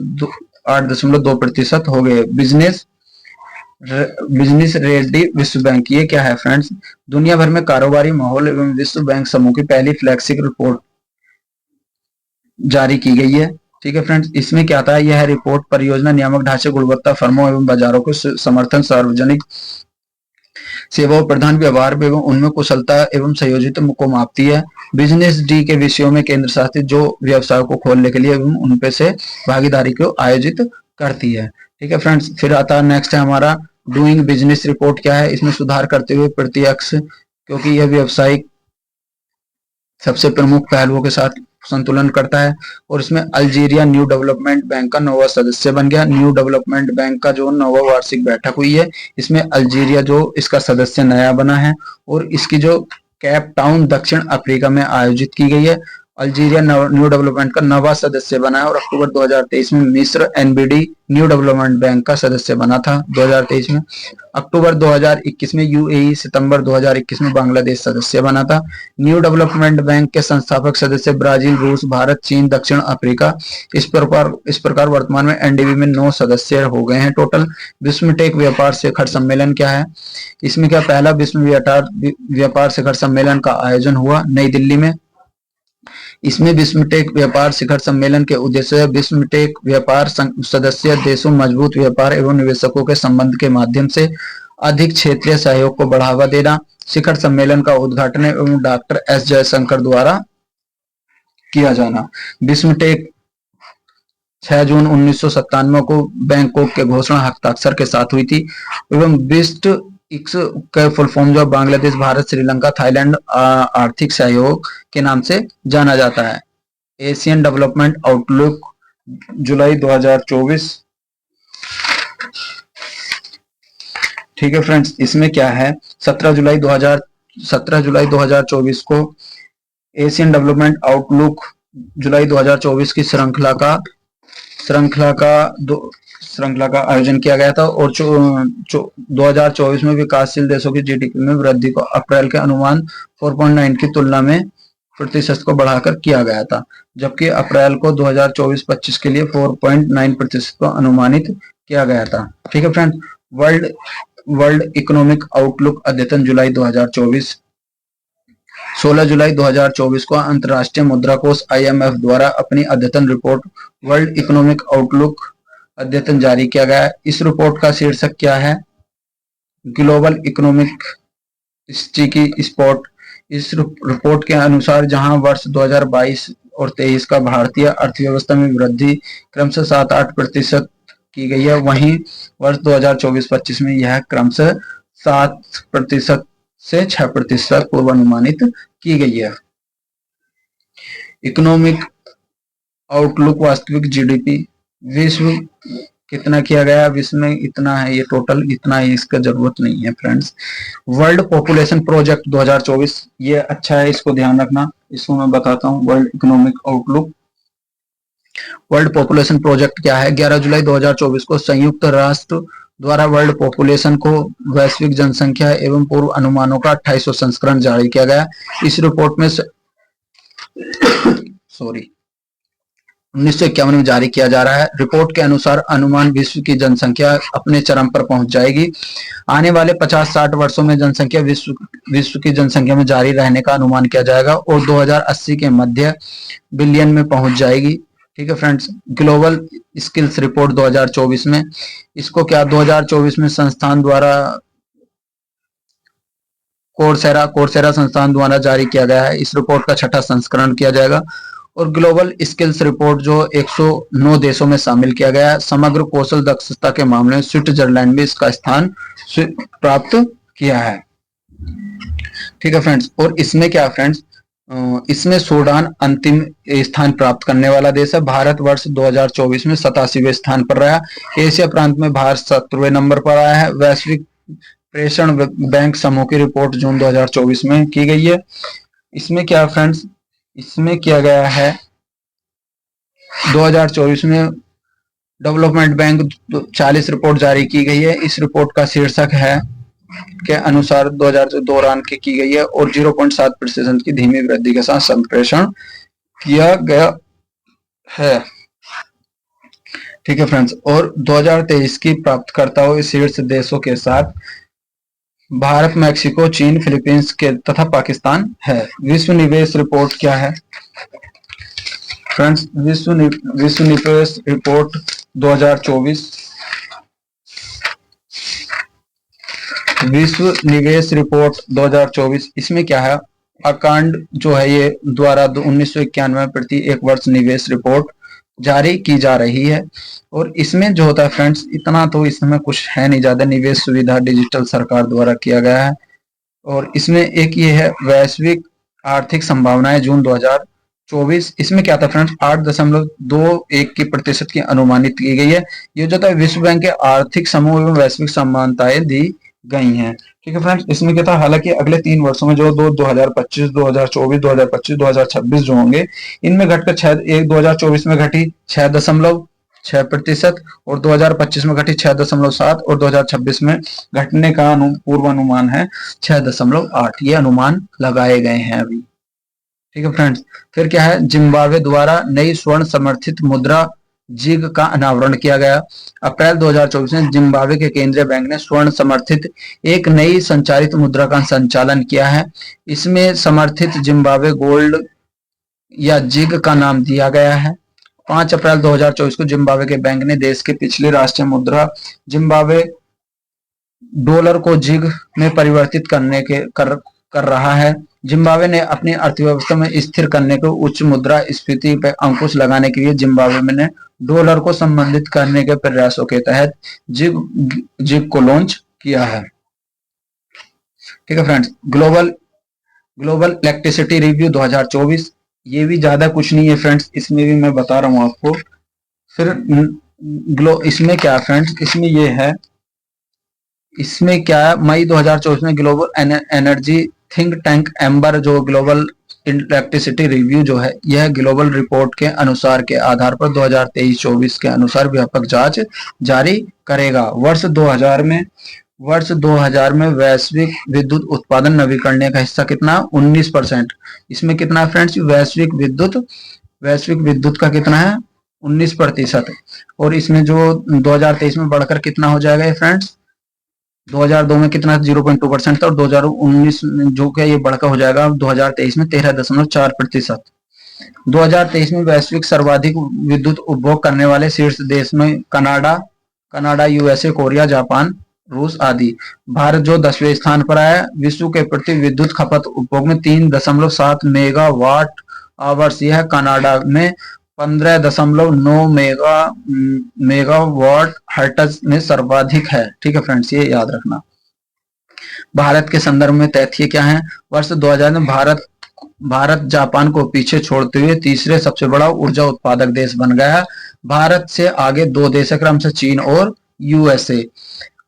8.2% हो गए। बिजनेस रेडी विश्व बैंक, ये क्या है फ्रेंड्स, दुनिया भर में कारोबारी माहौल एवं विश्व बैंक समूह की पहली फ्लैगशिप रिपोर्ट जारी की गई है। ठीक है फ्रेंड्स, इसमें क्या था, यह रिपोर्ट परियोजना नियामक ढांचे, गुणवत्ता, फर्मों एवं बाजारों को समर्थन, सार्वजनिक सेवाओं, प्रधान व्यवहार एवं उनमें कुशलता एवं संयोजित को मापती है। बिजनेस डी के विषयों में केंद्र शासित जो व्यवसाय को खोलने के लिए एवं उनपे से भागीदारी को आयोजित करती है। ठीक है फ्रेंड्स, फिर आता है नेक्स्ट है हमारा डूइंग बिजनेस रिपोर्ट। क्या है, इसमें सुधार करते हुए प्रत्यक्ष, क्योंकि यह व्यावसायिक सबसे प्रमुख पहलुओं के साथ संतुलन करता है। और इसमें अल्जीरिया न्यू डेवलपमेंट बैंक का 9वां सदस्य बन गया। न्यू डेवलपमेंट बैंक का जो 9वां वार्षिक बैठक हुई है, इसमें अल्जीरिया जो इसका सदस्य नया बना है, और इसकी जो कैप टाउन दक्षिण अफ्रीका में आयोजित की गई है। अल्जीरिया न्यू डेवलपमेंट का 9वां सदस्य बना है। और अक्टूबर 2023 में मिस्र NBD न्यू डेवलपमेंट बैंक का सदस्य बना था 2023 में। अक्टूबर 2021 में UAE, सितंबर 2021 में बांग्लादेश सदस्य बना था। न्यू डेवलपमेंट बैंक के संस्थापक सदस्य ब्राजील, रूस, भारत, चीन, दक्षिण अफ्रीका। इस प्रकार वर्तमान में NDB में 9 सदस्य हो गए हैं टोटल। विश्व टेक व्यापार शिखर सम्मेलन क्या है, इसमें क्या, पहला विश्व व्यापार शिखर सम्मेलन का आयोजन हुआ नई दिल्ली में। इसमें विश्व टेक व्यापार शिखर सम्मेलन के उद्देश्य विश्व टेक व्यापार सदस्य देशों मजबूत व्यापार एवं निवेशकों के संबंध के माध्यम से अधिक क्षेत्रीय सहयोग को बढ़ावा देना। शिखर सम्मेलन का उद्घाटन एवं डॉक्टर S जयशंकर द्वारा किया जाना। विश्व टेक 6 जून 1997 को बैंकॉक के घोषणा हस्ताक्षर के साथ हुई थी। एवं विश्व इक्स का फुल फॉर्म जो बांग्लादेश, भारत, श्रीलंका, थाईलैंड आर्थिक सहयोग के नाम से जाना जाता है। एशियन डेवलपमेंट आउटलुक जुलाई 2024। ठीक है फ्रेंड्स, इसमें क्या है, 17 जुलाई 2024 17 जुलाई 2024 को एशियन डेवलपमेंट आउटलुक जुलाई 2024 की श्रृंखला का आयोजन किया गया था और 2024 में विकासशील देशों की जीडीपी में वृद्धि को अप्रैल के अनुमान 4.9 की तुलना में प्रतिशत को बढ़ाकर किया गया था, जबकि अप्रैल को 2024-25 के लिए 4.9 प्रतिशत को अनुमानित किया गया था। ठीक है फ्रेंड्स, वर्ल्ड इकोनॉमिक आउटलुक अद्यतन जुलाई 2024। 16 जुलाई 2024 को अंतर्राष्ट्रीय मुद्रा कोष IMF द्वारा अपनी अद्यतन रिपोर्ट वर्ल्ड इकोनॉमिक आउटलुक अद्यतन जारी किया गया। इस रिपोर्ट का शीर्षक क्या है? Global economic sticky spot. इस रिपोर्ट के अनुसार जहां वर्ष 2022 और 23 का भारतीय अर्थव्यवस्था में वृद्धि क्रमशः 7-8% की गई है, वहीं वर्ष 2024-25 में यह क्रमशः 7% से 6% पूर्वानुमानित की गई है। इकोनॉमिक आउटलुक वास्तविक जीडीपी विश्व कितना किया गया? विश्व में इतना है, ये टोटल इतना है, इसका जरूरत नहीं है फ्रेंड्स। वर्ल्ड पॉपुलेशन प्रोजेक्ट 2024, ये अच्छा है, इसको ध्यान रखना, इसको मैं बताता हूँ। World economic outlook world population project क्या है? 11 जुलाई 2024 को संयुक्त राष्ट्र द्वारा वर्ल्ड पॉपुलेशन को वैश्विक जनसंख्या एवं पूर्व अनुमानों का 28वां संस्करण जारी किया गया। इस रिपोर्ट में 1951 में जारी किया जा रहा है। रिपोर्ट के अनुसार अनुमान विश्व की जनसंख्या अपने चरम पर पहुंच जाएगी। आने वाले 50-60 वर्षों में जनसंख्या विश्व की जनसंख्या में जारी रहने का अनुमान किया जाएगा और 2080 के मध्य बिलियन में पहुंच जाएगी। ठीक है फ्रेंड्स, ग्लोबल स्किल्स रिपोर्ट 2024 में, इसको क्या 2024 में संस्थान द्वारा कोर्सेरा संस्थान द्वारा जारी किया गया है। इस रिपोर्ट का 6ठा संस्करण किया जाएगा और ग्लोबल स्किल्स रिपोर्ट जो 109 देशों में शामिल किया गया है। समग्र कौशल दक्षता के मामले में स्विट्जरलैंड में इसका स्थान प्राप्त किया है। ठीक है फ्रेंड्स, और इसमें क्या फ्रेंड्स, इसमें सूडान अंतिम स्थान प्राप्त करने वाला देश है। भारत वर्ष 2024 में 87वें स्थान पर रहा। एशिया प्रांत में भारत 17वें नंबर पर आया है। वैश्विक प्रेषण बैंक समूह की रिपोर्ट जून 2024 में की गई है। इसमें क्या फ्रेंड्स, इसमें किया गया है 2024 में डेवलपमेंट बैंक 40 रिपोर्ट जारी की गई है। इस रिपोर्ट का शीर्षक है के अनुसार 2000 दौरान की गई है और 0.7% की धीमी वृद्धि के साथ संप्रेषण किया गया है। ठीक है फ्रेंड्स, और 2023 की प्राप्तकर्ताओं शीर्ष देशों के साथ भारत, मैक्सिको, चीन, फिलीपींस के तथा पाकिस्तान है। विश्व निवेश रिपोर्ट क्या है फ्रेंड्स? विश्व निवेश रिपोर्ट 2024, विश्व निवेश रिपोर्ट 2024, इसमें क्या है? अकांड जो है ये द्वारा 1991 प्रति एक वर्ष निवेश रिपोर्ट जारी की जा रही है और इसमें जो होता है फ्रेंड्स, इतना तो इसमें कुछ है नहीं ज्यादा। निवेश सुविधा डिजिटल सरकार द्वारा किया गया है और इसमें एक ये है वैश्विक आर्थिक संभावनाएं जून 2024। इसमें क्या था फ्रेंड्स, 8.21% की अनुमानित की गई है। ये जो था विश्व बैंक के आर्थिक समूह एवं वैश्विक समानताएं दी गई हैं। ठीक है फ्रेंड्स, इसमें क्या था, हालांकि अगले 3 वर्षों में जो 2025, 2024, 2025, 2026 जो होंगे, इनमें घटकर 2024 में घटी 6.6% और 2025 में घटी 6.7 और 2026 में घटने का पूर्वानुमान है 6.8। ये अनुमान लगाए गए हैं अभी। ठीक है फ्रेंड्स, फिर क्या है, जिम्बाब्वे द्वारा नई स्वर्ण समर्थित मुद्रा जिग का अनावरण किया गया। अप्रैल 2024 में जिम्बाब्वे के केंद्रीय बैंक ने स्वर्ण समर्थित एक नई संचारित मुद्रा का संचालन किया है। इसमें समर्थित जिम्बाब्वे गोल्ड या जिग का नाम दिया गया है। 5 अप्रैल 2024 को जिम्बाब्वे के बैंक ने देश के पिछली राष्ट्रीय मुद्रा जिम्बाब्वे डॉलर को जिग में परिवर्तित कर रहा है। जिम्बाब्वे ने अपनी अर्थव्यवस्था में स्थिर करने को उच्च मुद्रा स्फीति पर अंकुश लगाने के लिए जिम्बाब्वे ने डॉलर को संबंधित करने के प्रयासों के तहत जिग को लॉन्च किया है। ठीक है फ्रेंड्स, ग्लोबल इलेक्ट्रिसिटी रिव्यू 2024, ये भी ज्यादा कुछ नहीं है फ्रेंड्स, इसमें भी मैं बता रहा हूं आपको। फिर इसमें क्या फ्रेंड्स, इसमें ये है, इसमें क्या है, मई 2024 में global energy think tank amber जो ग्लोबल इलेक्ट्रिसिटी रिव्यू जो है, यह ग्लोबल रिपोर्ट के अनुसार के आधार पर 2023-24 के अनुसार व्यापक जांच जारी करेगा। वर्ष 2000 में वैश्विक विद्युत उत्पादन नवीकरणीय का हिस्सा कितना? 19%। इसमें कितना है फ्रेंड्स? वैश्विक विद्युत का कितना है? 19%। और इसमें जो 2023 में बढ़कर कितना हो जाएगा ये फ्रेंड्स? 2002 में कितना 0.2% था, और 2019 में जो क्या ये बढ़कर हो जाएगा 2023 में 13.4%। 2023 में वैश्विक सर्वाधिक विद्युत उपभोग करने वाले शीर्ष देश में कनाडा, यूएसए, कोरिया, जापान, रूस आदि। भारत जो 10वें स्थान पर आया। विश्व के प्रति विद्युत खपत उपभोग में 3.7 मेगावाट आवर्स, यह कनाडा में 15.9 मेगावाट हर्ट्ज में सर्वाधिक है। ठीक है फ्रेंड्स, ये याद रखना। भारत के संदर्भ में तथ्य क्या है? वर्ष 2000 में भारत जापान को पीछे छोड़ते हुए तीसरे सबसे बड़ा ऊर्जा उत्पादक देश बन गया। भारत से आगे दो देश क्रम से चीन और यूएसए।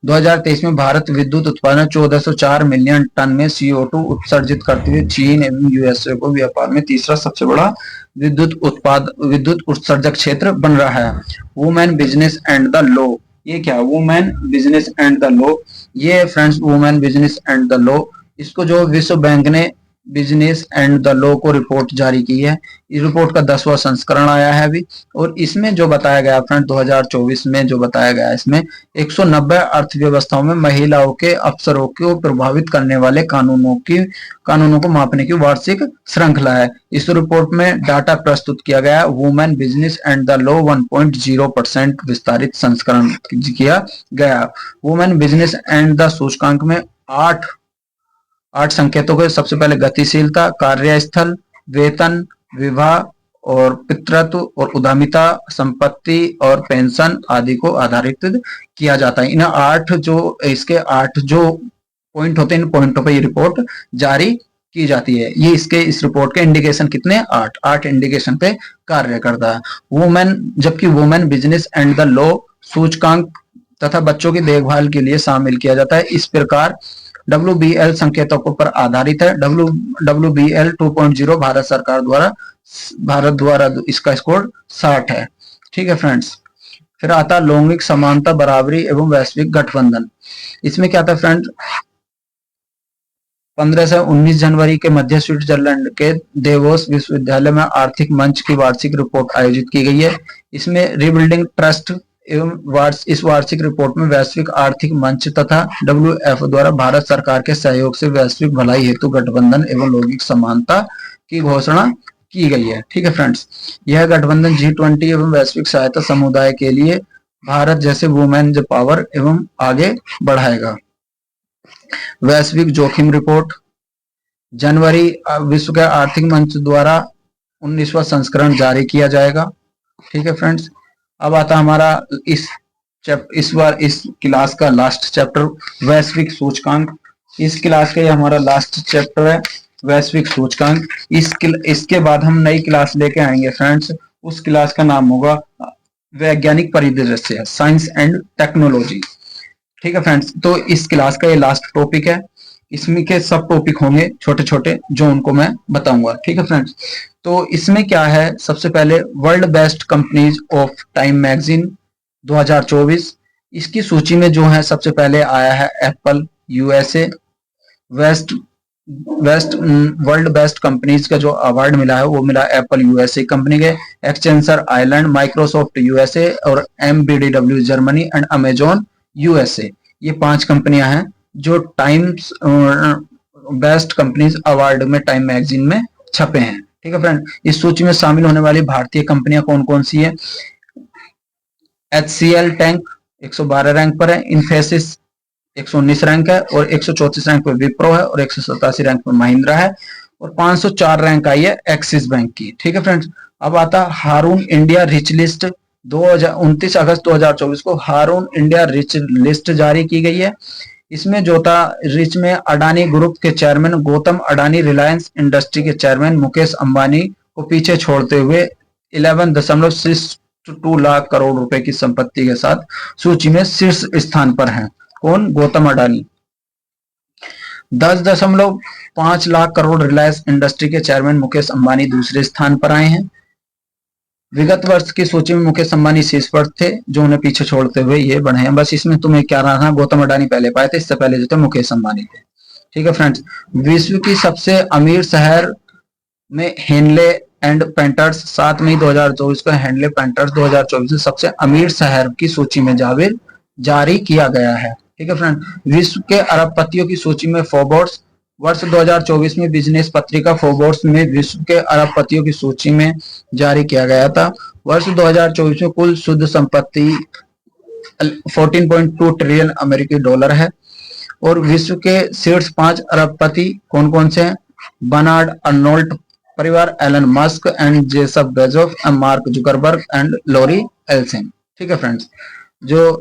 2023 में भारत विद्युत उत्पादन 1404 मिलियन टन में CO2 उत्सर्जित करते हुए चीन एवं यूएसए को व्यापार में तीसरा सबसे बड़ा विद्युत उत्सर्जक क्षेत्र बन रहा है। Women business and the law, ये क्या? Women business and the law, ये friends women business and the law, इसको जो विश्व बैंक ने बिजनेस एंड द लॉ को रिपोर्ट जारी की है। इस रिपोर्ट का 10वां संस्करण आया है अभी, और इसमें जो बताया गया फ्रेंड 2024 में जो बताया गया, इसमें 190 अर्थव्यवस्थाओं में महिलाओं के अवसरों को प्रभावित करने वाले कानूनों को मापने की वार्षिक श्रृंखला है। इस रिपोर्ट में डाटा प्रस्तुत किया गया। Women business and the law 1.0% विस्तारित संस्करण किया गया। वुमेन बिजनेस एंड द सूचकांक में 8 संकेतों के सबसे पहले गतिशीलता, कार्यस्थल, वेतन, विवाह और पितृत्व और उद्यमिता, संपत्ति और पेंशन आदि को आधारित किया जाता है। इन 8 जो पॉइंट होते हैं, इन पॉइंटों पर ये रिपोर्ट जारी की जाती है। ये इस रिपोर्ट के इंडिकेशन कितने? 8 इंडिकेशन पे कार्य करता है। जबकि women business and the law सूचकांक तथा बच्चों की देखभाल के लिए शामिल किया जाता है। इस प्रकार WBL संकेतकों पर आधारित है। WBL 2.0 भारत द्वारा इसका स्कोर 60 है। ठीक है फ्रेंड्स। फिर आता लैंगिक समानता, बराबरी एवं वैश्विक गठबंधन। इसमें क्या था फ्रेंड्स? 15 से 19 जनवरी के मध्य स्विट्जरलैंड के देवोस विश्वविद्यालय में आर्थिक मंच की वार्षिक रिपोर्ट आयोजित की गई है। इसमें रिबिल्डिंग ट्रस्ट एवं इस वार्षिक रिपोर्ट में वैश्विक आर्थिक मंच तथा WF द्वारा भारत सरकार के सहयोग से वैश्विक भलाई हेतु गठबंधन एवं लैंगिक समानता की घोषणा की गई है। ठीक है फ्रेंड्स। यह गठबंधन G20 एवं वैश्विक सहायता समुदाय के लिए भारत जैसे वुमेन पावर एवं आगे बढ़ाएगा। वैश्विक जोखिम रिपोर्ट जनवरी विश्व के आर्थिक मंच द्वारा 19वां संस्करण जारी किया जाएगा। ठीक है फ्रेंड्स। अब आता हमारा इस क्लास का लास्ट चैप्टर, वैश्विक सूचकांक। इस क्लास का ये हमारा लास्ट चैप्टर है, वैश्विक सूचकांक। इसके बाद हम नई क्लास लेके आएंगे फ्रेंड्स। उस क्लास का नाम होगा वैज्ञानिक परिदृश्य, साइंस एंड टेक्नोलॉजी। ठीक है फ्रेंड्स। तो इस क्लास का ये लास्ट टॉपिक है। इसमें के सब टॉपिक होंगे छोटे छोटे, जो उनको मैं बताऊंगा। ठीक है फ्रेंड्स। तो इसमें क्या है, सबसे पहले world best companies of time magazine 2024। इसकी सूची में जो है सबसे पहले आया है Apple USA। World best companies का जो अवार्ड मिला है वो मिला एप्पल USA कंपनी के, एक्सेंचर आयरलैंड, माइक्रोसॉफ्ट USA और MBDW Germany and Amazon USA। ये 5 कंपनियां हैं जो टाइम्स बेस्ट कंपनीज अवार्ड में टाइम मैगजीन में छपे हैं। ठीक है फ्रेंड। इस सूची में शामिल होने वाली भारतीय कंपनियां कौन कौन सी है? HCL टैंक 112 रैंक पर है, इन्फोसिस 119 रैंक है, और 134 रैंक पर विप्रो है, और 187 रैंक पर महिंद्रा है, और 504 रैंक आई है एक्सिस बैंक की। ठीक है फ्रेंड्स। अब आता हारून इंडिया रिच लिस्ट। 29 अगस्त 2024 को हारून इंडिया रिच लिस्ट जारी की गई है। इसमें जो था रिच में अडानी ग्रुप के चेयरमैन गौतम अडानी, रिलायंस इंडस्ट्री के चेयरमैन मुकेश अंबानी को पीछे छोड़ते हुए 11.62 लाख करोड़ रुपए की संपत्ति के साथ सूची में शीर्ष स्थान पर हैं। कौन? गौतम अडानी। 10.5 लाख करोड़ रिलायंस इंडस्ट्री के चेयरमैन मुकेश अंबानी दूसरे स्थान पर आए हैं। विगत वर्ष की सूची में मुकेश अंबानी शीर्ष पर थे, जो उन्हें पीछे छोड़ते हुए ये बढ़े हैं। बस इसमें तुम्हें क्या रहा, गौतम अडानी पहले पाए थे, इससे पहले जो थे मुकेश अंबानी थे। ठीक है फ्रेंड्स, विश्व की सबसे अमीर शहर में हेनले एंड पेंटर्स 7 मई 2024 को हेनले पेंटर्स 2024 में सबसे अमीर शहर की सूची में जारी किया गया है। ठीक है फ्रेंड, विश्व के अरबपतियों की सूची में फोर्ब्स वर्ष 2024 में बिजनेस पत्रिका फोर्ब्स में विश्व के अरबपतियों की सूची में जारी किया गया था। वर्ष 2024 में कुल शुद्ध संपत्ति 14.2 ट्रिलियन अमेरिकी डॉलर है। और विश्व के शीर्ष 5 अरबपति कौन कौन से हैं? बर्नार्ड अर्नोल्ट परिवार, Elon Musk and Jeff Bezos, Mark Zuckerberg and Larry Ellison. ठीक है फ्रेंड्स, जो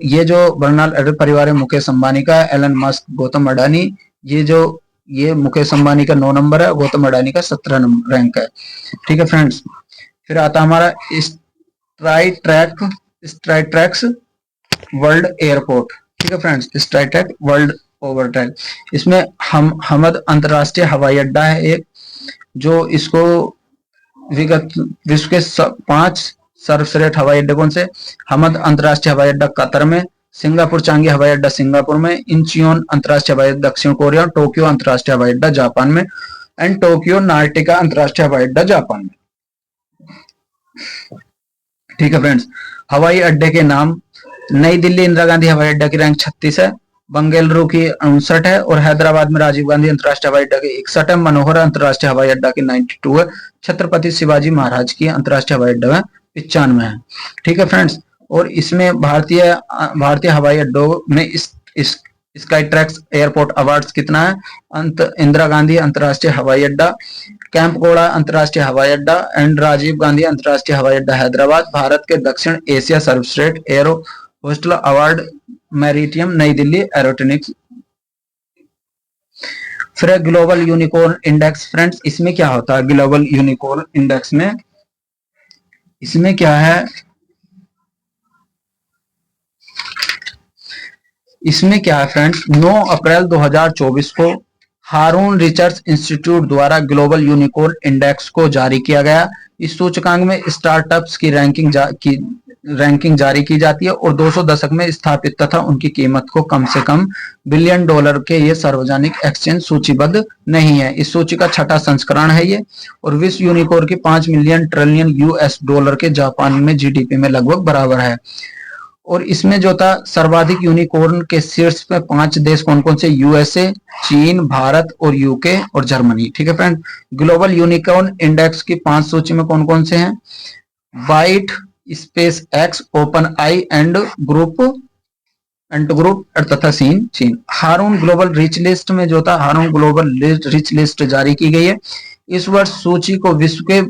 बर्नार्ड परिवार है मुकेश अंबानी का, एलन मस्क गौतम अडानी, ये मुकेश अंबानी का 9 नंबर है, गौतम अडानी का 17 नंबर रैंक है। ठीक है फ्रेंड्स, फिर आता हमारा स्ट्राइट्रैक्स वर्ल्ड एयरपोर्ट। ठीक है फ्रेंड्स, स्ट्राइट्रैक्स वर्ल्ड ओवरट्रैक, इसमें हमद अंतरराष्ट्रीय हवाई अड्डा है एक, जो इसको विश्व के 5 सर्वश्रेष्ठ हवाई अड्डे कौन से? हमद अंतरराष्ट्रीय हवाई अड्डा कतर में, सिंगापुर चांगी हवाई अड्डा सिंगापुर में, इंचियोन अंतरराष्ट्रीय हवाई अड्डा दक्षिण कोरिया, टोक्यो अंतरराष्ट्रीय हवाई अड्डा जापान में एंड टोक्यो नार्टिका अंतरराष्ट्रीय हवाई अड्डा जापान में। ठीक है फ्रेंड्स, हवाई अड्डे के नाम, नई दिल्ली इंदिरा गांधी हवाई अड्डा की रैंक 36 है, बंगलुरु की 59 है और हैदराबाद में राजीव गांधी अंतरराष्ट्रीय हवाई अड्डा की 61 है, मनोहर अंतरराष्ट्रीय हवाई अड्डा की 92 है, छत्रपति शिवाजी महाराज की अंतरराष्ट्रीय हवाई अड्डा 95 है। ठीक है फ्रेंड्स, और इसमें भारतीय हवाई अड्डों में स्काईट्रैक्स एयरपोर्ट अवार्ड्स कितना है? इंदिरा गांधी अंतरराष्ट्रीय हवाई अड्डा, कैंपगोड़ा अंतरराष्ट्रीय हवाई अड्डा एंड राजीव गांधी अंतरराष्ट्रीय हवाई अड्डा हैदराबाद, भारत के दक्षिण एशिया सर्वश्रेष्ठ एयरो होस्टल अवार्ड मैरिटियम नई दिल्ली एरोटॉनिक्स। फिर ग्लोबल यूनिकॉर्न इंडेक्स फ्रेंड्स, इसमें क्या होता है? ग्लोबल यूनिकॉर्न इंडेक्स में इसमें क्या है? इसमें क्या है फ्रेंड्स, 9 अप्रैल 2024 को हारून रिसर्च इंस्टीट्यूट द्वारा ग्लोबल यूनिकॉर्न इंडेक्स को जारी किया गया। इस सूचकांक में स्टार्टअप्स की रैंकिंग जारी की जाती है और 200 दशक में स्थापित तथा उनकी कीमत को कम से कम बिलियन डॉलर के ये सार्वजनिक एक्सचेंज सूचीबद्ध नहीं है। इस सूची का 6ठा संस्करण है ये, और विश्व यूनिकॉर्न की 5 मिलियन ट्रिलियन यूएस डॉलर के जापान में जीडीपी में लगभग बराबर है। और इसमें जो था सर्वाधिक यूनिकॉर्न के शीर्ष पे 5 देश कौन कौन से? यूएसए, चीन, भारत और यूके और जर्मनी। ठीक है फ्रेंड, ग्लोबल यूनिकॉर्न इंडेक्स की 5 सूची में कौन कौन से हैं? Byte, SpaceX, OpenAI and group तथा चीन। हारून ग्लोबल रिच लिस्ट में जो था, हारून ग्लोबल रिच लिस्ट जारी की गई है। इस वर्ष सूची को विश्व के